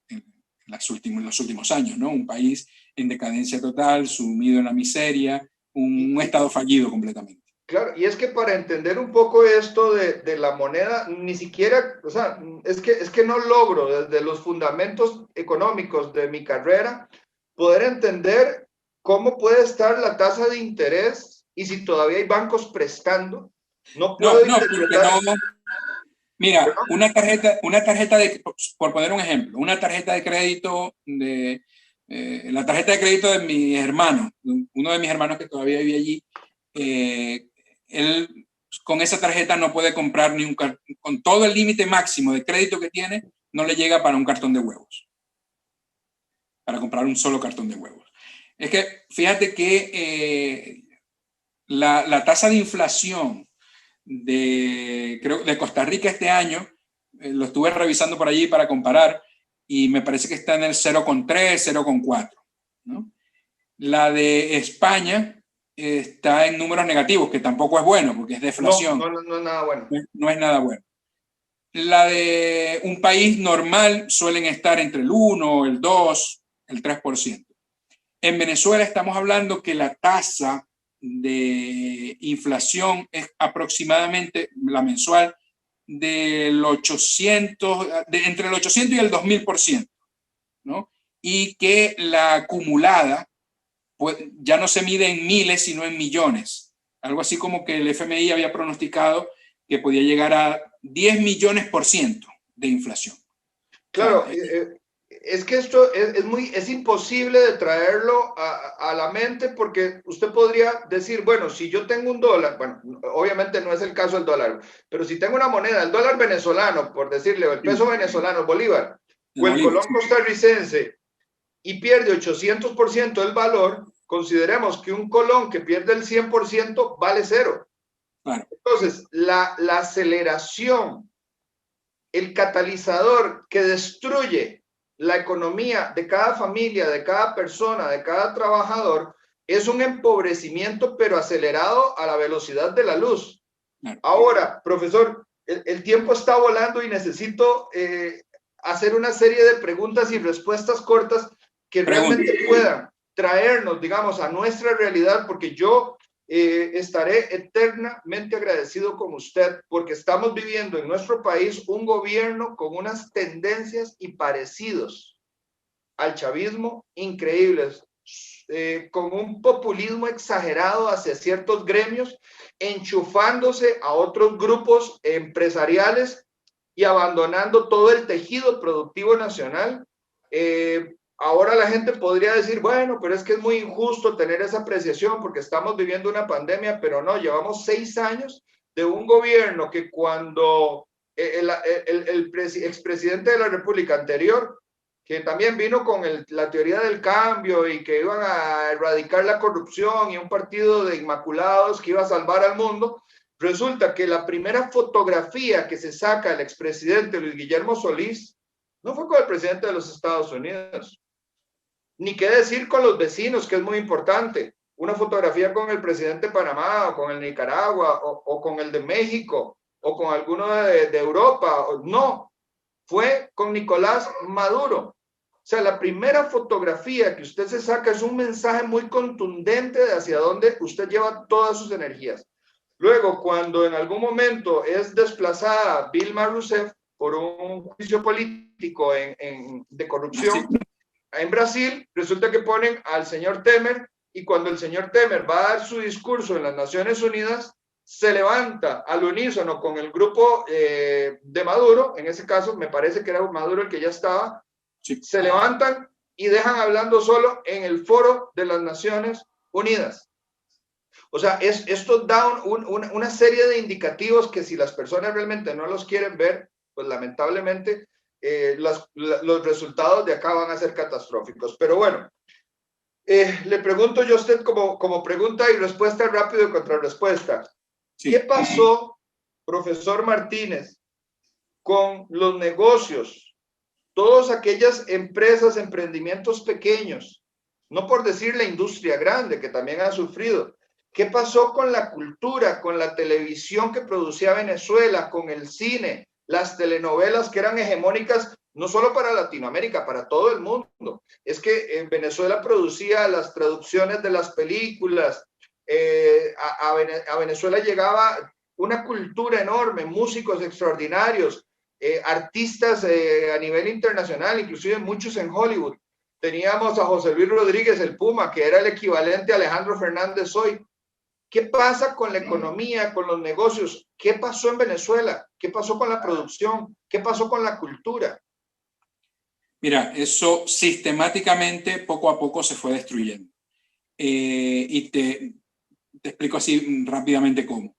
en los últimos años, ¿no? Un país en decadencia total, sumido en la miseria, un estado fallido completamente. Claro, y es que para entender un poco esto de la moneda, ni siquiera, o sea, es que no logro desde los fundamentos económicos de mi carrera poder entender cómo puede estar la tasa de interés y si todavía hay bancos prestando. No puedo interpretar. Mira, una tarjeta por poner un ejemplo, una tarjeta de crédito la tarjeta de crédito de mi hermano, uno de mis hermanos que todavía vive allí, él con esa tarjeta no puede comprar con todo el límite máximo de crédito que tiene, no le llega para un cartón de huevos, para comprar un solo cartón de huevos. Es que fíjate que la tasa de inflación de Costa Rica este año, lo estuve revisando por allí para comparar, y me parece que está en el 0,3, 0,4, ¿no? La de España está en números negativos, que tampoco es bueno, porque es deflación. No es nada bueno. No es nada bueno. La de un país normal suelen estar entre el 1, el 2, el 3%. En Venezuela estamos hablando que la tasa de inflación es aproximadamente, la mensual, entre el 800 y el 2000%, ¿no? Y que la acumulada pues, ya no se mide en miles, sino en millones. Algo así como que el FMI había pronosticado que podía llegar a 10 millones% de inflación. Claro, es que esto es imposible de traerlo a la mente, porque usted podría decir, bueno, si yo tengo un dólar, bueno, obviamente no es el caso del dólar, pero si tengo una moneda, el dólar venezolano, por decirle, o el peso venezolano, el bolívar, o el colón costarricense, y pierde 800% del valor, consideremos que un colón que pierde el 100% vale cero. Claro. Entonces, la aceleración, el catalizador que destruye la economía de cada familia, de cada persona, de cada trabajador, es un empobrecimiento, pero acelerado a la velocidad de la luz. Ahora, profesor, el tiempo está volando y necesito hacer una serie de preguntas y respuestas cortas que realmente puedan traernos, digamos, a nuestra realidad, porque yo estaré eternamente agradecido con usted, porque estamos viviendo en nuestro país un gobierno con unas tendencias y parecidos al chavismo increíbles, con un populismo exagerado hacia ciertos gremios, enchufándose a otros grupos empresariales y abandonando todo el tejido productivo nacional. Ahora la gente podría decir, bueno, pero es que es muy injusto tener esa apreciación porque estamos viviendo una pandemia, pero no, llevamos 6 años de un gobierno que cuando el expresidente de la República anterior que también vino con la teoría del cambio y que iban a erradicar la corrupción y un partido de inmaculados que iba a salvar al mundo, resulta que la primera fotografía que se saca del expresidente Luis Guillermo Solís no fue con el presidente de los Estados Unidos, ni qué decir con los vecinos, que es muy importante. Una fotografía con el presidente de Panamá o con el Nicaragua o con el de México o con alguno de Europa. No, fue con Nicolás Maduro. O sea, la primera fotografía que usted se saca es un mensaje muy contundente de hacia dónde usted lleva todas sus energías. Luego, cuando en algún momento es desplazada Dilma Rousseff por un juicio político de corrupción en Brasil, resulta que ponen al señor Temer, y cuando el señor Temer va a dar su discurso en las Naciones Unidas, se levanta al unísono con el grupo de Maduro, en ese caso me parece que era Maduro el que ya estaba, sí. Se levantan y dejan hablando solo en el foro de las Naciones Unidas. O sea, esto da una serie de indicativos que si las personas realmente no los quieren ver, pues lamentablemente los resultados de acá van a ser catastróficos. Pero bueno, le pregunto yo a usted como pregunta y respuesta rápido y contrarrespuesta. Sí. ¿Qué pasó, profesor Martínez, con los negocios, todas aquellas empresas, emprendimientos pequeños, no por decir la industria grande que también ha sufrido? ¿Qué pasó con la cultura, con la televisión que producía Venezuela, con el cine, las telenovelas que eran hegemónicas no solo para Latinoamérica, para todo el mundo? Es que en Venezuela producía las traducciones de las películas, a Venezuela llegaba una cultura enorme, músicos extraordinarios, artistas a nivel internacional, inclusive muchos en Hollywood. Teníamos a José Luis Rodríguez, el Puma, que era el equivalente a Alejandro Fernández hoy. ¿Qué pasa con la economía, con los negocios? ¿Qué pasó en Venezuela? ¿Qué pasó con la producción? ¿Qué pasó con la cultura? Mira, eso sistemáticamente, poco a poco, se fue destruyendo. Y te explico así rápidamente cómo.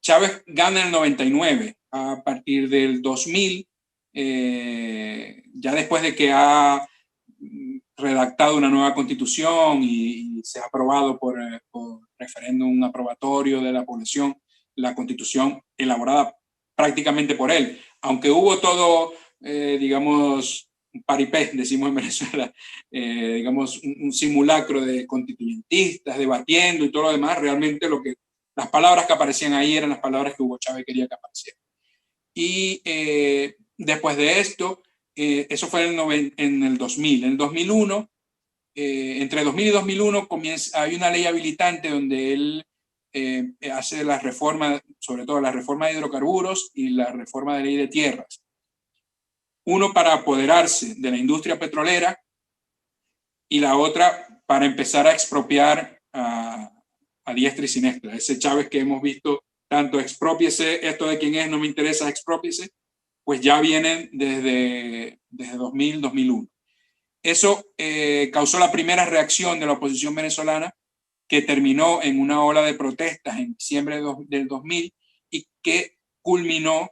Chávez gana en el 99. A partir del 2000, ya después de que ha redactado una nueva constitución y se ha aprobado por referéndum aprobatorio de la población, la constitución elaborada prácticamente por él, aunque hubo todo, digamos, un paripé, decimos en Venezuela, digamos, un simulacro de constituyentistas debatiendo y todo lo demás, realmente las palabras que aparecían ahí eran las palabras que Hugo Chávez quería que aparecieran. Y después de esto, eso fue en el 2000. En el 2001, entre 2000 y 2001 hay una ley habilitante donde él hace las reformas, sobre todo la reforma de hidrocarburos y la reforma de ley de tierras. Uno para apoderarse de la industria petrolera y la otra para empezar a expropiar a diestra y siniestra. Ese Chávez que hemos visto tanto expropiese, esto de quién es, no me interesa, expropiese, pues ya vienen desde 2000, 2001. Eso causó la primera reacción de la oposición venezolana, que terminó en una ola de protestas en diciembre del 2000 y que culminó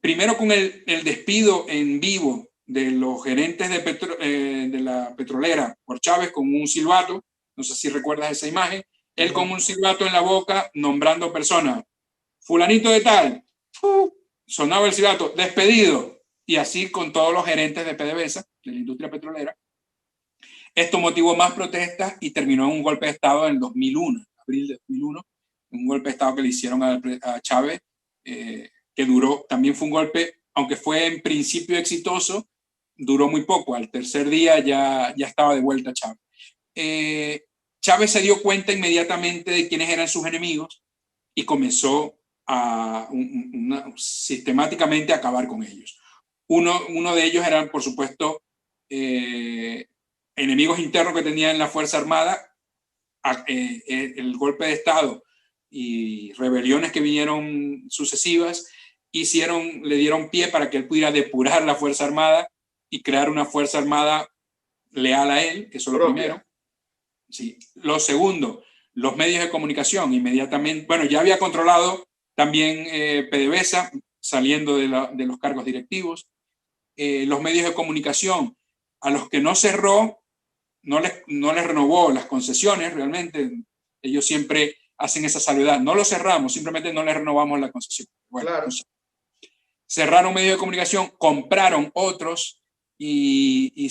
primero con el despido en vivo de los gerentes de la petrolera por Chávez con un silbato. No sé si recuerdas esa imagen. Él con un silbato en la boca nombrando personas. Fulanito de tal. Sonaba el silbato. Despedido. Y así con todos los gerentes de PDVSA, de la industria petrolera. Esto motivó más protestas y terminó en un golpe de Estado en el 2001, abril de 2001. Un golpe de Estado que le hicieron a Chávez, que duró, también fue un golpe, aunque fue en principio exitoso, duró muy poco. Al tercer día ya estaba de vuelta Chávez. Chávez se dio cuenta inmediatamente de quiénes eran sus enemigos y comenzó sistemáticamente a acabar con ellos. Uno de ellos eran, por supuesto, enemigos internos que tenía en la Fuerza Armada, el golpe de Estado y rebeliones que vinieron sucesivas le dieron pie para que él pudiera depurar la Fuerza Armada y crear una Fuerza Armada leal a él, eso es lo primero. Sí. Lo segundo, los medios de comunicación, inmediatamente, bueno, ya había controlado también PDVSA, saliendo de los cargos directivos. los medios de comunicación. A los que no cerró, no les renovó las concesiones, realmente. Ellos siempre hacen esa salvedad. No lo cerramos, simplemente no les renovamos la concesión. Bueno, Claro. Cerraron medios de comunicación, compraron otros y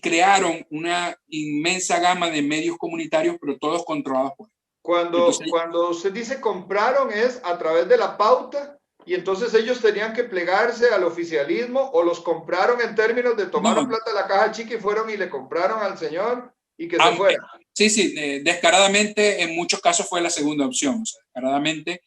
crearon una inmensa gama de medios comunitarios, pero todos controlados por él. Cuando usted dice compraron es a través de la pauta, y entonces ellos tenían que plegarse al oficialismo, o los compraron en términos de tomaron plata de la caja chica y fueron y le compraron al señor y que se fuera. Sí, descaradamente en muchos casos fue la segunda opción. O sea, descaradamente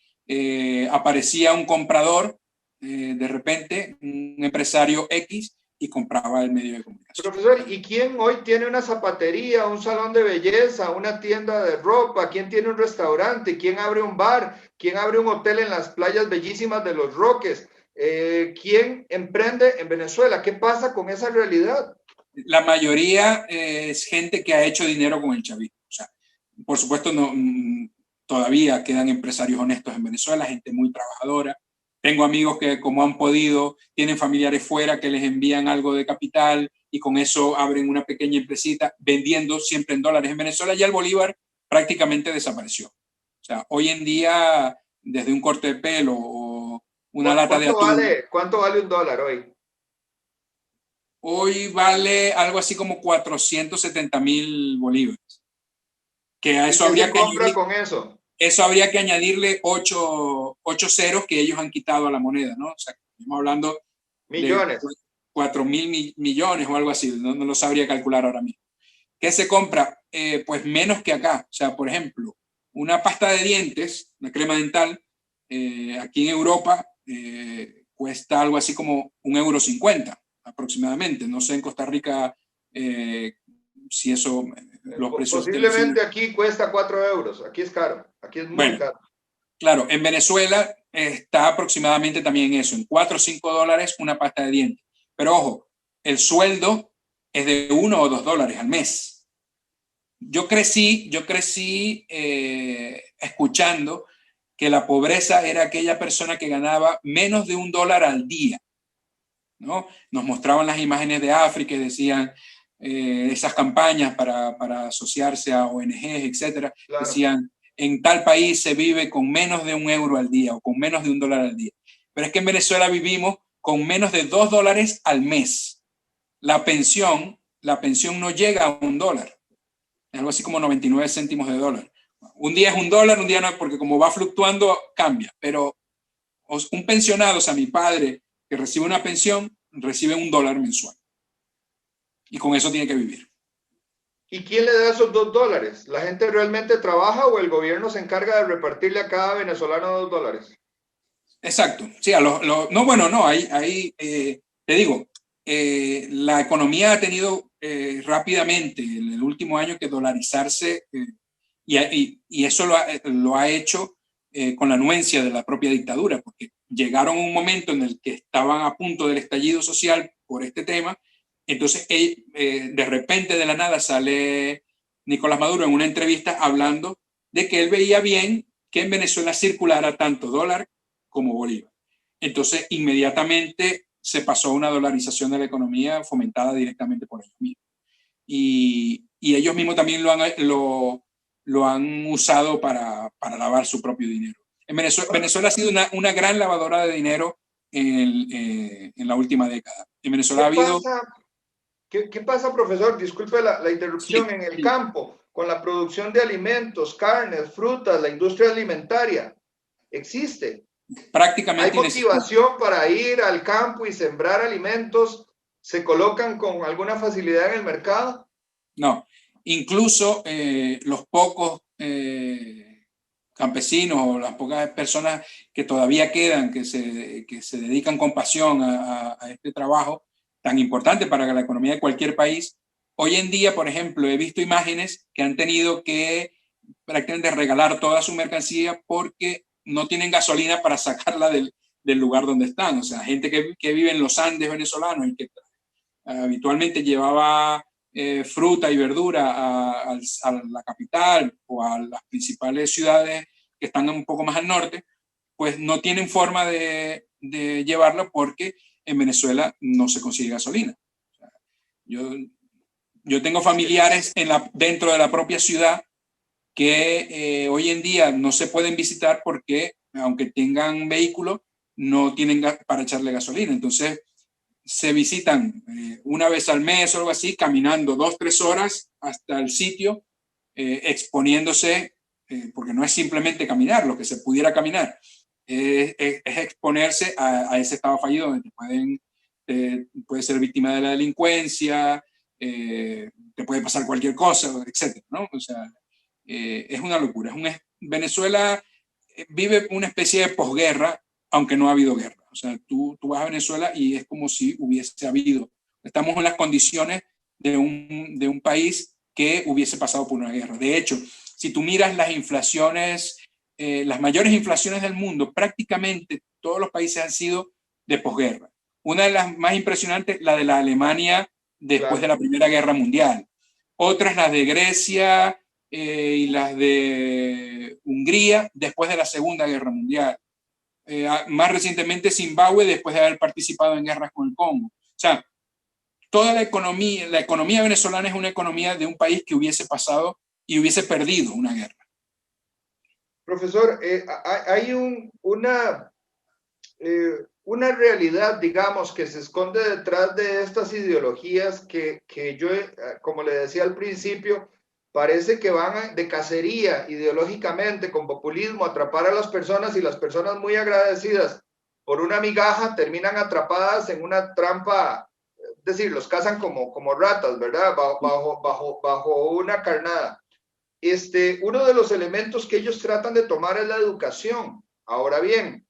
aparecía un comprador, de repente, un empresario X, y compraba el medio de comunicación. Profesor, ¿y quién hoy tiene una zapatería, un salón de belleza, una tienda de ropa? ¿Quién tiene un restaurante? ¿Quién abre un bar? ¿Quién abre un hotel en las playas bellísimas de Los Roques? ¿Quién emprende en Venezuela? ¿Qué pasa con esa realidad? La mayoría es gente que ha hecho dinero con el chavismo. O sea, por supuesto, no, todavía quedan empresarios honestos en Venezuela, gente muy trabajadora. Tengo amigos que, como han podido, tienen familiares fuera que les envían algo de capital y con eso abren una pequeña empresita vendiendo siempre en dólares en Venezuela. Ya el bolívar prácticamente desapareció. O sea, hoy en día, desde un corte de pelo o una lata de atún... ¿Cuánto vale un dólar hoy? Hoy vale algo así como 470,000 bolívares. Que a eso habría que añadir, con eso? Eso habría que añadirle 8 ceros que ellos han quitado a la moneda, ¿no? O sea, estamos hablando millones. De 4.000 millones o algo así, no lo sabría calcular ahora mismo. ¿Qué se compra? Pues menos que acá. O sea, por ejemplo, una pasta de dientes, una crema dental, aquí en Europa cuesta algo así como €1.50 aproximadamente. No sé en Costa Rica si eso, los precios... Posiblemente aquí cuesta 4 euros. Aquí es caro. Aquí es muy caro. Claro, en Venezuela está aproximadamente también eso, en 4 o 5 dólares una pasta de dientes. Pero ojo, el sueldo es de 1 o 2 dólares al mes. Yo crecí escuchando que la pobreza era aquella persona que ganaba menos de $1 al día, ¿no? Nos mostraban las imágenes de África y decían esas campañas para asociarse a ONGs, etcétera. Claro. Decían, en tal país se vive con menos de €1 al día o con menos de $1 al día. Pero es que en Venezuela vivimos con menos de $2 al mes. La pensión no llega a $1. Es algo así como 99 céntimos de dólar. Un día es $1, un día no, porque como va fluctuando, cambia. Pero un pensionado, o sea, mi padre, que recibe una pensión, recibe $1 mensual. Y con eso tiene que vivir. ¿Y quién le da esos $2? ¿La gente realmente trabaja o el gobierno se encarga de repartirle a cada venezolano $2? Exacto. Sí, no, bueno, no, ahí te digo, la economía ha tenido rápidamente en el último año que dolarizarse y eso lo ha hecho con la anuencia de la propia dictadura, porque llegaron a un momento en el que estaban a punto del estallido social por este tema. Entonces, de repente, de la nada, sale Nicolás Maduro en una entrevista hablando de que él veía bien que en Venezuela circulara tanto dólar como bolívar. Entonces, inmediatamente se pasó a una dolarización de la economía fomentada directamente por ellos mismos. Y ellos mismos también lo han usado para lavar su propio dinero. En Venezuela ha sido una gran lavadora de dinero en la última década. En Venezuela ha habido... ¿Qué pasa, profesor? Disculpe la interrupción. Sí, en el campo, con la producción de alimentos, carnes, frutas, la industria alimentaria, ¿existe? Prácticamente. ¿Hay motivación para ir al campo y sembrar alimentos? ¿Se colocan con alguna facilidad en el mercado? No, incluso los pocos campesinos o las pocas personas que todavía quedan, que se dedican con pasión a este trabajo tan importante para la economía de cualquier país. Hoy en día, por ejemplo, he visto imágenes que han tenido que prácticamente regalar toda su mercancía porque no tienen gasolina para sacarla del lugar donde están. O sea, gente que vive en los Andes venezolanos y que habitualmente llevaba fruta y verdura a la capital o a las principales ciudades que están un poco más al norte, pues no tienen forma de llevarlo porque en Venezuela no se consigue gasolina. O sea, yo tengo familiares dentro de la propia ciudad que hoy en día no se pueden visitar porque, aunque tengan vehículo, no tienen para echarle gasolina. Entonces, se visitan una vez al mes o algo así, caminando 2-3 horas hasta el sitio, exponiéndose, porque no es simplemente caminar, lo que se pudiera caminar, es exponerse a ese estado fallido donde puedes ser víctima de la delincuencia, te puede pasar cualquier cosa, etcétera, ¿no? O sea, es una locura. Venezuela vive una especie de posguerra, aunque no ha habido guerra. O sea, tú vas a Venezuela y es como si hubiese habido. Estamos en las condiciones de un país que hubiese pasado por una guerra. De hecho, si tú miras las inflaciones, las mayores inflaciones del mundo, prácticamente todos los países han sido de posguerra. Una de las más impresionantes, la de la Alemania después de la Primera Guerra Mundial. Otras, las de Grecia y las de Hungría después de la Segunda Guerra Mundial. Más recientemente Zimbabue después de haber participado en guerras con el Congo. O sea, toda la economía venezolana es una economía de un país que hubiese pasado y hubiese perdido una guerra. Profesor, hay una realidad, digamos, que se esconde detrás de estas ideologías que yo, como le decía al principio, parece que van de cacería ideológicamente, con populismo, atrapar a las personas, y las personas muy agradecidas por una migaja terminan atrapadas en una trampa, es decir, los cazan como ratas, ¿verdad? Bajo una carnada. Uno de los elementos que ellos tratan de tomar es la educación. Ahora bien,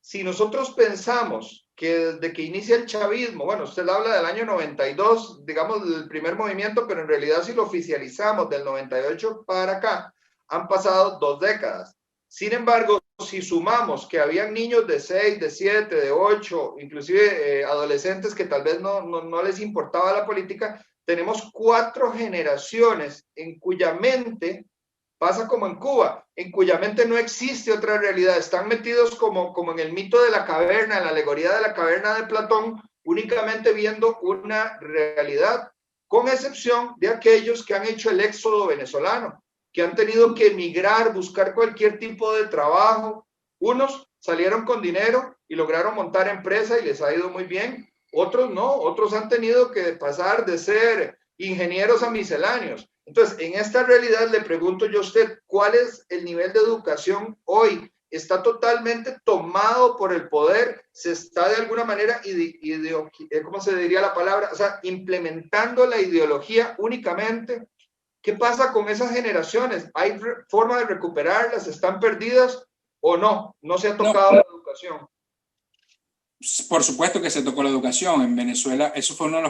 si nosotros pensamos que desde que inicia el chavismo, bueno, usted habla del año 92, digamos, del primer movimiento, pero en realidad si lo oficializamos del 98 para acá, han pasado 2 décadas. Sin embargo, si sumamos que habían niños de 6, de 7, de 8, inclusive adolescentes que tal vez no les importaba la política, tenemos 4 generaciones en cuya mente pasa como en Cuba, en cuya mente no existe otra realidad. Están metidos como en el mito de la caverna, en la alegoría de la caverna de Platón, únicamente viendo una realidad, con excepción de aquellos que han hecho el éxodo venezolano, que han tenido que emigrar, buscar cualquier tipo de trabajo. Unos salieron con dinero y lograron montar empresa y les ha ido muy bien. Otros no, otros han tenido que pasar de ser ingenieros a misceláneos. Entonces, en esta realidad le pregunto yo a usted, ¿cuál es el nivel de educación hoy? ¿Está totalmente tomado por el poder? ¿Se está de alguna manera, ¿cómo se diría la palabra? O sea, implementando la ideología únicamente. ¿Qué pasa con esas generaciones? ¿Hay forma de recuperarlas? ¿Están perdidas o no? ¿No se ha tocado la educación? Por supuesto que se tocó la educación. En Venezuela, eso fue una de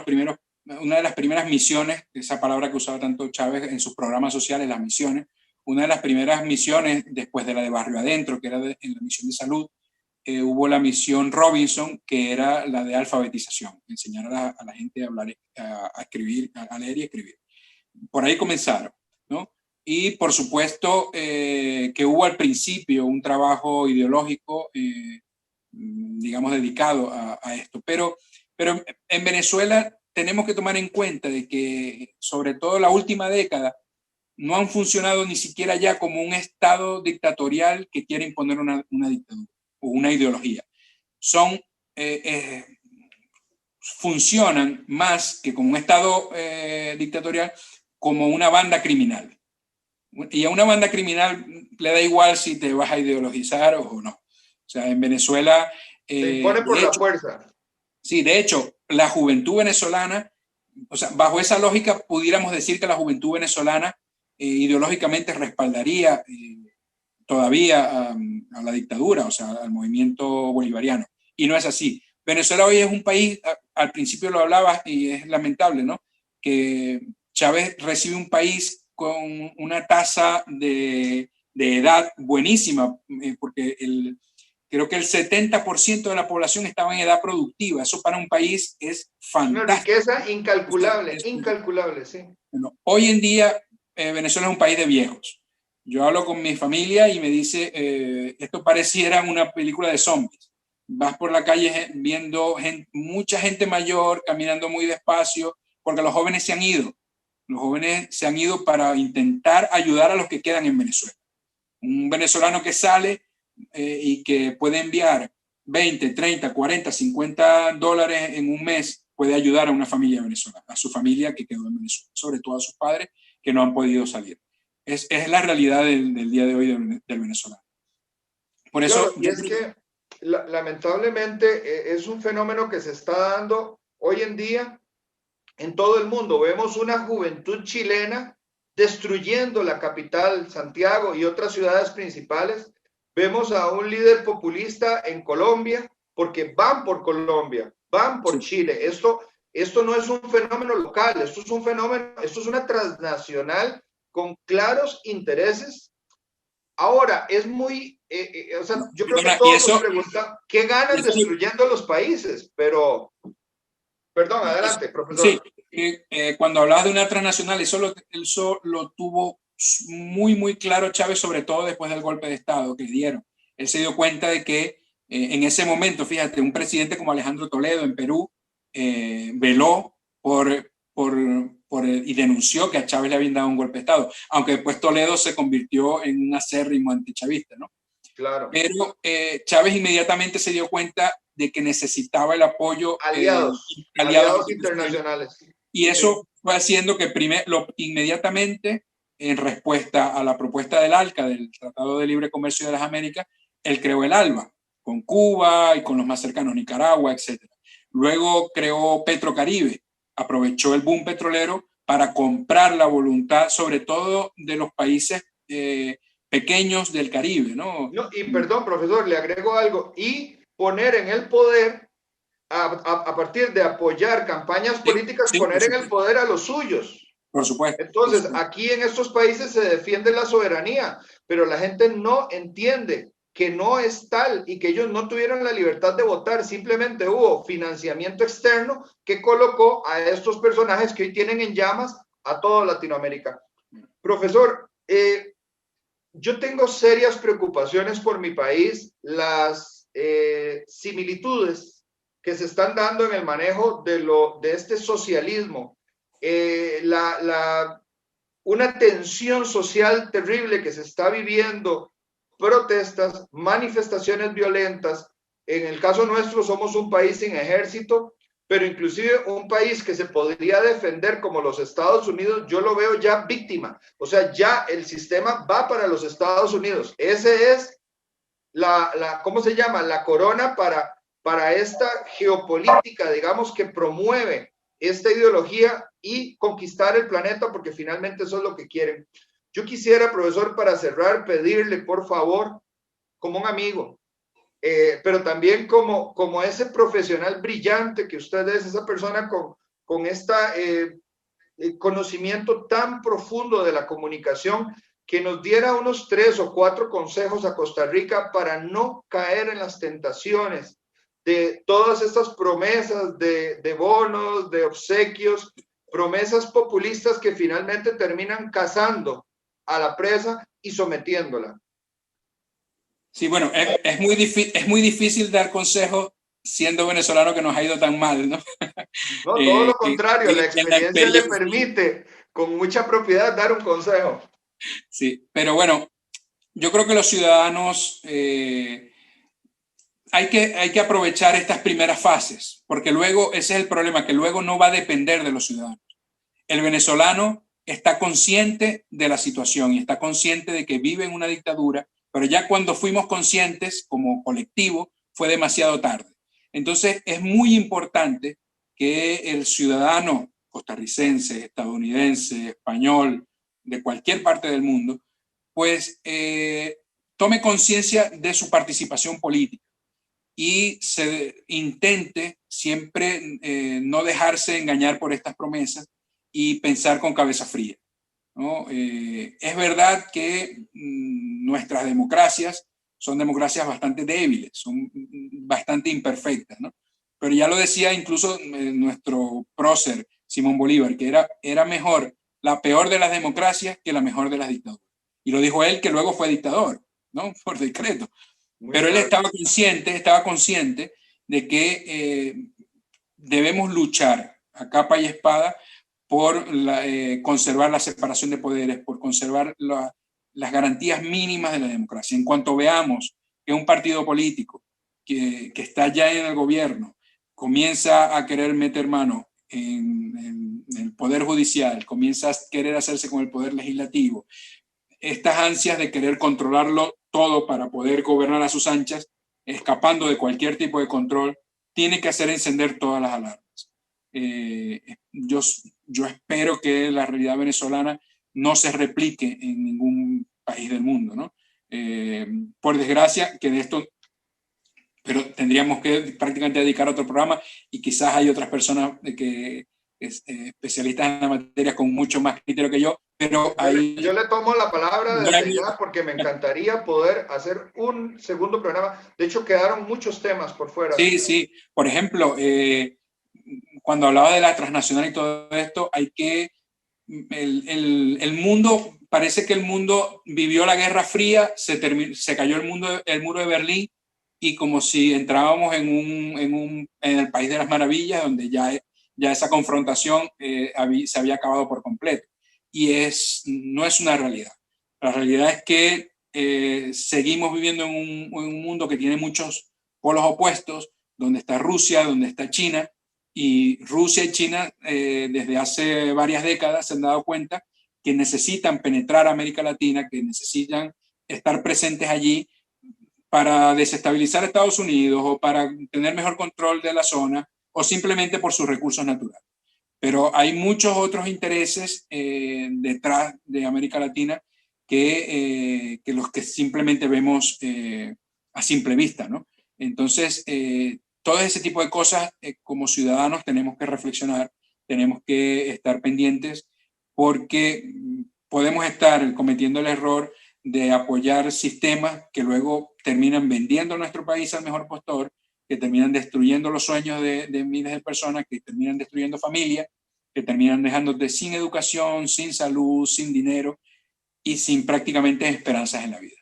las primeras misiones, esa palabra que usaba tanto Chávez en sus programas sociales, las misiones. Una de las primeras misiones, después de la de Barrio Adentro, que era en la misión de salud, hubo la misión Robinson, que era la de alfabetización, enseñar a la gente a hablar, a escribir, a leer y escribir. Por ahí comenzaron, ¿no? Y por supuesto que hubo al principio un trabajo ideológico, digamos, dedicado a esto. Pero en Venezuela tenemos que tomar en cuenta de que, sobre todo la última década, no han funcionado ni siquiera ya como un Estado dictatorial que quiere imponer una dictadura o una ideología. Funcionan más que como un Estado dictatorial, como una banda criminal. Y a una banda criminal le da igual si te vas a ideologizar o no. O sea, en Venezuela... se impone por la fuerza. Sí, de hecho, la juventud venezolana, o sea, bajo esa lógica pudiéramos decir que la juventud venezolana ideológicamente respaldaría todavía a la dictadura, o sea, al movimiento bolivariano. Y no es así. Venezuela hoy es un país, al principio lo hablabas y es lamentable, ¿no? Que Chávez recibe un país con una tasa de edad buenísima, porque creo que el 70% de la población estaba en edad productiva. Eso para un país es fantástico. Una riqueza incalculable, incalculable, sí. Bueno, hoy en día Venezuela es un país de viejos. Yo hablo con mi familia y me dice, esto pareciera una película de zombies. vas por la calle viendo mucha gente mayor caminando muy despacio, porque los jóvenes se han ido. Los jóvenes se han ido para intentar ayudar a los que quedan en Venezuela. Un venezolano que sale y que puede enviar 20, 30, 40, 50 dólares en un mes, puede ayudar a una familia venezolana, a su familia que quedó en Venezuela, sobre todo a sus padres que no han podido salir. Es la realidad del día de hoy del venezolano. Por eso, claro, y es que lamentablemente es un fenómeno que se está dando hoy en día en todo el mundo. Vemos una juventud chilena destruyendo la capital, Santiago, y otras ciudades principales. Vemos a un líder populista en Colombia, porque van por Colombia, van por Chile. Esto no es un fenómeno local, esto es un fenómeno, esto es una transnacional con claros intereses. Ahora, es muy, o sea, yo creo que todos nos preguntan, ¿qué ganan destruyendo los países? Pero, perdón, adelante, profesor. Sí, cuando hablabas de una transnacional, eso lo tuvo muy, muy claro Chávez, sobre todo después del golpe de Estado que le dieron. Él se dio cuenta de que en ese momento, fíjate, un presidente como Alejandro Toledo en Perú veló y denunció que a Chávez le habían dado un golpe de Estado, aunque después Toledo se convirtió en un acérrimo antichavista, ¿no? Claro. Pero Chávez inmediatamente se dio cuenta de que necesitaba el apoyo aliados internacionales. Y eso fue haciendo que inmediatamente, en respuesta a la propuesta del ALCA, del Tratado de Libre Comercio de las Américas, él creó el ALBA, con Cuba y con los más cercanos, Nicaragua, etc. Luego creó Petrocaribe, aprovechó el boom petrolero para comprar la voluntad, sobre todo de los países pequeños del Caribe, ¿no? Y perdón, profesor, le agrego algo, y poner en el poder, a partir de apoyar campañas políticas, poner en el poder a los suyos. Por supuesto. Entonces, aquí en estos países se defiende la soberanía, pero la gente no entiende que no es tal y que ellos no tuvieron la libertad de votar, simplemente hubo financiamiento externo que colocó a estos personajes que hoy tienen en llamas a toda Latinoamérica. Profesor, yo tengo serias preocupaciones por mi país, las similitudes que se están dando en el manejo de este socialismo, una tensión social terrible que se está viviendo, protestas, manifestaciones violentas. En el caso nuestro somos un país sin ejército, pero inclusive un país que se podría defender como los Estados Unidos, yo lo veo ya víctima. O sea, ya el sistema va para los Estados Unidos. Ese es ¿cómo se llama? La corona para esta geopolítica, digamos, que promueve esta ideología y conquistar el planeta, porque finalmente eso es lo que quieren. Yo quisiera, profesor, para cerrar, pedirle, por favor, como un amigo, pero también como ese profesional brillante que usted es, esa persona con este conocimiento tan profundo de la comunicación, que nos diera unos 3 o 4 consejos a Costa Rica para no caer en las tentaciones de todas estas promesas de bonos, de obsequios, promesas populistas que finalmente terminan cazando a la presa y sometiéndola. Sí, bueno, es muy difícil dar consejos siendo venezolano, que nos ha ido tan mal, ¿no? No, todo lo contrario, la experiencia le permite con mucha propiedad dar un consejo. Sí, pero bueno, yo creo que los ciudadanos hay que aprovechar estas primeras fases, porque luego ese es el problema, que luego no va a depender de los ciudadanos. El venezolano está consciente de la situación y está consciente de que vive en una dictadura, pero ya cuando fuimos conscientes como colectivo fue demasiado tarde. Entonces es muy importante que el ciudadano costarricense, estadounidense, español, de cualquier parte del mundo, pues tome conciencia de su participación política y se intente siempre no dejarse engañar por estas promesas y pensar con cabeza fría, ¿no? Es verdad que nuestras democracias son democracias bastante débiles, son bastante imperfectas, ¿no? Pero ya lo decía incluso nuestro prócer Simón Bolívar, que era mejor la peor de las democracias que la mejor de las dictaduras. Y lo dijo él, que luego fue dictador, ¿no? Por decreto. Pero él estaba consciente de que debemos luchar a capa y espada por conservar la separación de poderes, por conservar las garantías mínimas de la democracia. En cuanto veamos que un partido político que está ya en el gobierno comienza a querer meter mano en el poder judicial, comienza a querer hacerse con el poder legislativo, estas ansias de querer controlarlo todo para poder gobernar a sus anchas, escapando de cualquier tipo de control, tiene que hacer encender todas las alarmas. Yo espero que la realidad venezolana no se replique en ningún país del mundo, ¿no? Por desgracia, que de esto, pero tendríamos que prácticamente dedicar otro programa y quizás hay otras personas que especialistas en la materia con mucho más criterio que yo, pero yo le tomo la palabra desde ya porque me encantaría poder hacer un segundo programa. De hecho, quedaron muchos temas por fuera. Sí, sí. Por ejemplo, cuando hablaba de la transnacional y todo esto, hay que... El mundo, parece que el mundo vivió la Guerra Fría, se cayó el muro de Berlín y como si entrábamos en el País de las Maravillas, donde ya esa confrontación se había acabado por completo. Y no es una realidad. La realidad es que seguimos viviendo en un mundo que tiene muchos polos opuestos, donde está Rusia, donde está China, y Rusia y China desde hace varias décadas se han dado cuenta que necesitan penetrar a América Latina, que necesitan estar presentes allí para desestabilizar a Estados Unidos o para tener mejor control de la zona o simplemente por sus recursos naturales. Pero hay muchos otros intereses detrás de América Latina que los que simplemente vemos a simple vista, ¿no? Entonces, todo ese tipo de cosas, como ciudadanos tenemos que reflexionar, tenemos que estar pendientes, porque podemos estar cometiendo el error de apoyar sistemas que luego terminan vendiendo nuestro país al mejor postor, que terminan destruyendo los sueños de miles de personas, que terminan destruyendo familias, que terminan dejándote sin educación, sin salud, sin dinero y sin prácticamente esperanzas en la vida.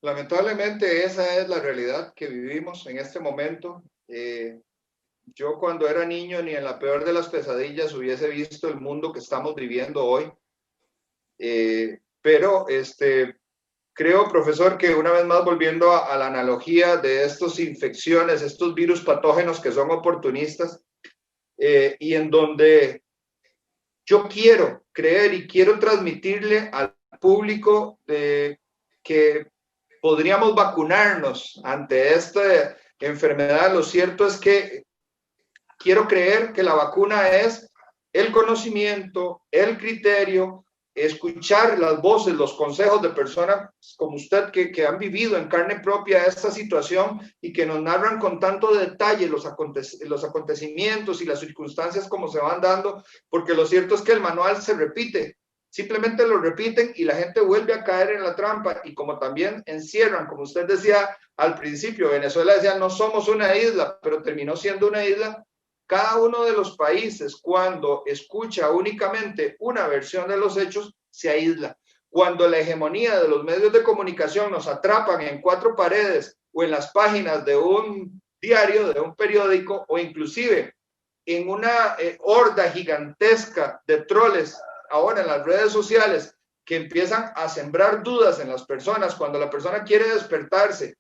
Lamentablemente esa es la realidad que vivimos en este momento. Yo cuando era niño ni en la peor de las pesadillas hubiese visto el mundo que estamos viviendo hoy. Pero creo, profesor, que una vez más volviendo a la analogía de estas infecciones, estos virus patógenos que son oportunistas, y en donde yo quiero creer y quiero transmitirle al público que podríamos vacunarnos ante esta enfermedad. Lo cierto es que quiero creer que la vacuna es el conocimiento, el criterio, escuchar las voces, los consejos de personas como usted que han vivido en carne propia esta situación y que nos narran con tanto detalle los acontecimientos y las circunstancias como se van dando, porque lo cierto es que el manual se repite. Simplemente lo repiten y la gente vuelve a caer en la trampa, y como también encierran, como usted decía al principio, Venezuela decía no somos una isla, pero terminó siendo una isla. Cada uno de los países, cuando escucha únicamente una versión de los hechos, se aísla. Cuando la hegemonía de los medios de comunicación nos atrapan en cuatro paredes o en las páginas de un diario, de un periódico, o inclusive en una horda gigantesca de troles ahora en las redes sociales que empiezan a sembrar dudas en las personas cuando la persona quiere despertarse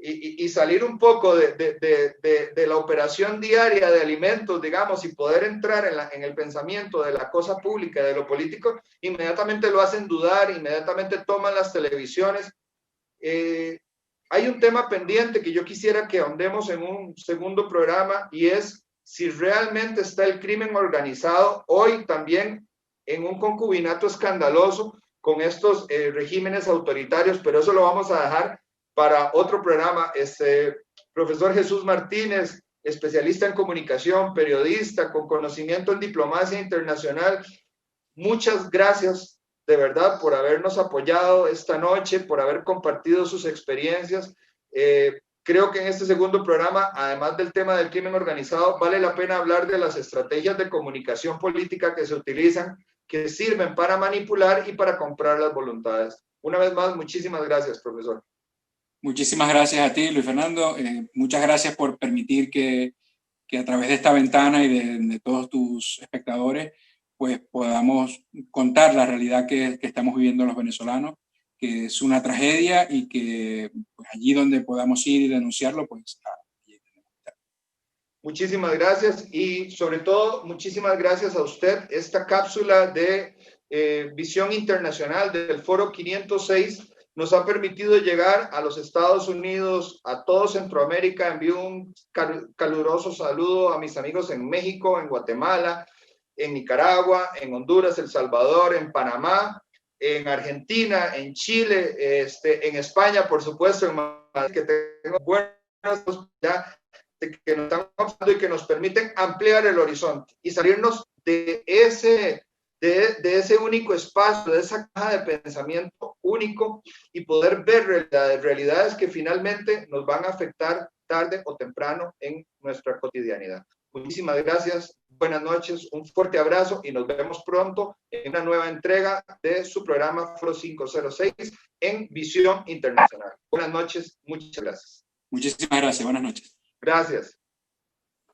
y salir un poco de la operación diaria de alimentos, digamos, y poder entrar en el pensamiento de la cosa pública, de lo político, inmediatamente lo hacen dudar, inmediatamente toman las televisiones. Hay un tema pendiente que yo quisiera que ahondemos en un segundo programa, y es si realmente está el crimen organizado hoy también en un concubinato escandaloso con estos regímenes autoritarios, pero eso lo vamos a dejar para otro programa. Profesor Jesús Martínez, especialista en comunicación, periodista con conocimiento en diplomacia internacional, muchas gracias de verdad por habernos apoyado esta noche, por haber compartido sus experiencias. Creo que en este segundo programa, además del tema del crimen organizado, vale la pena hablar de las estrategias de comunicación política que se utilizan, que sirven para manipular y para comprar las voluntades. Una vez más, muchísimas gracias, profesor. Muchísimas gracias a ti, Luis Fernando. Muchas gracias por permitir que a través de esta ventana y de todos tus espectadores, pues podamos contar la realidad que estamos viviendo los venezolanos, que es una tragedia y que pues, allí donde podamos ir y denunciarlo, pues allí tenemos que estar. Muchísimas gracias y sobre todo muchísimas gracias a usted. Esta cápsula de visión internacional del Foro 506 nos ha permitido llegar a los Estados Unidos, a todo Centroamérica. Envío un caluroso saludo a mis amigos en México, en Guatemala, en Nicaragua, en Honduras, El Salvador, en Panamá, en Argentina, en Chile, en España, por supuesto, en Madrid, que tengo buenas ya que nos están observando y que nos permiten ampliar el horizonte y salirnos de ese único espacio, de esa caja de pensamiento único y poder ver realidades que finalmente nos van a afectar tarde o temprano en nuestra cotidianidad. Muchísimas gracias, buenas noches, un fuerte abrazo y nos vemos pronto en una nueva entrega de su programa Foro 506 en Visión Internacional. Buenas noches, muchas gracias. Muchísimas gracias, buenas noches. Gracias.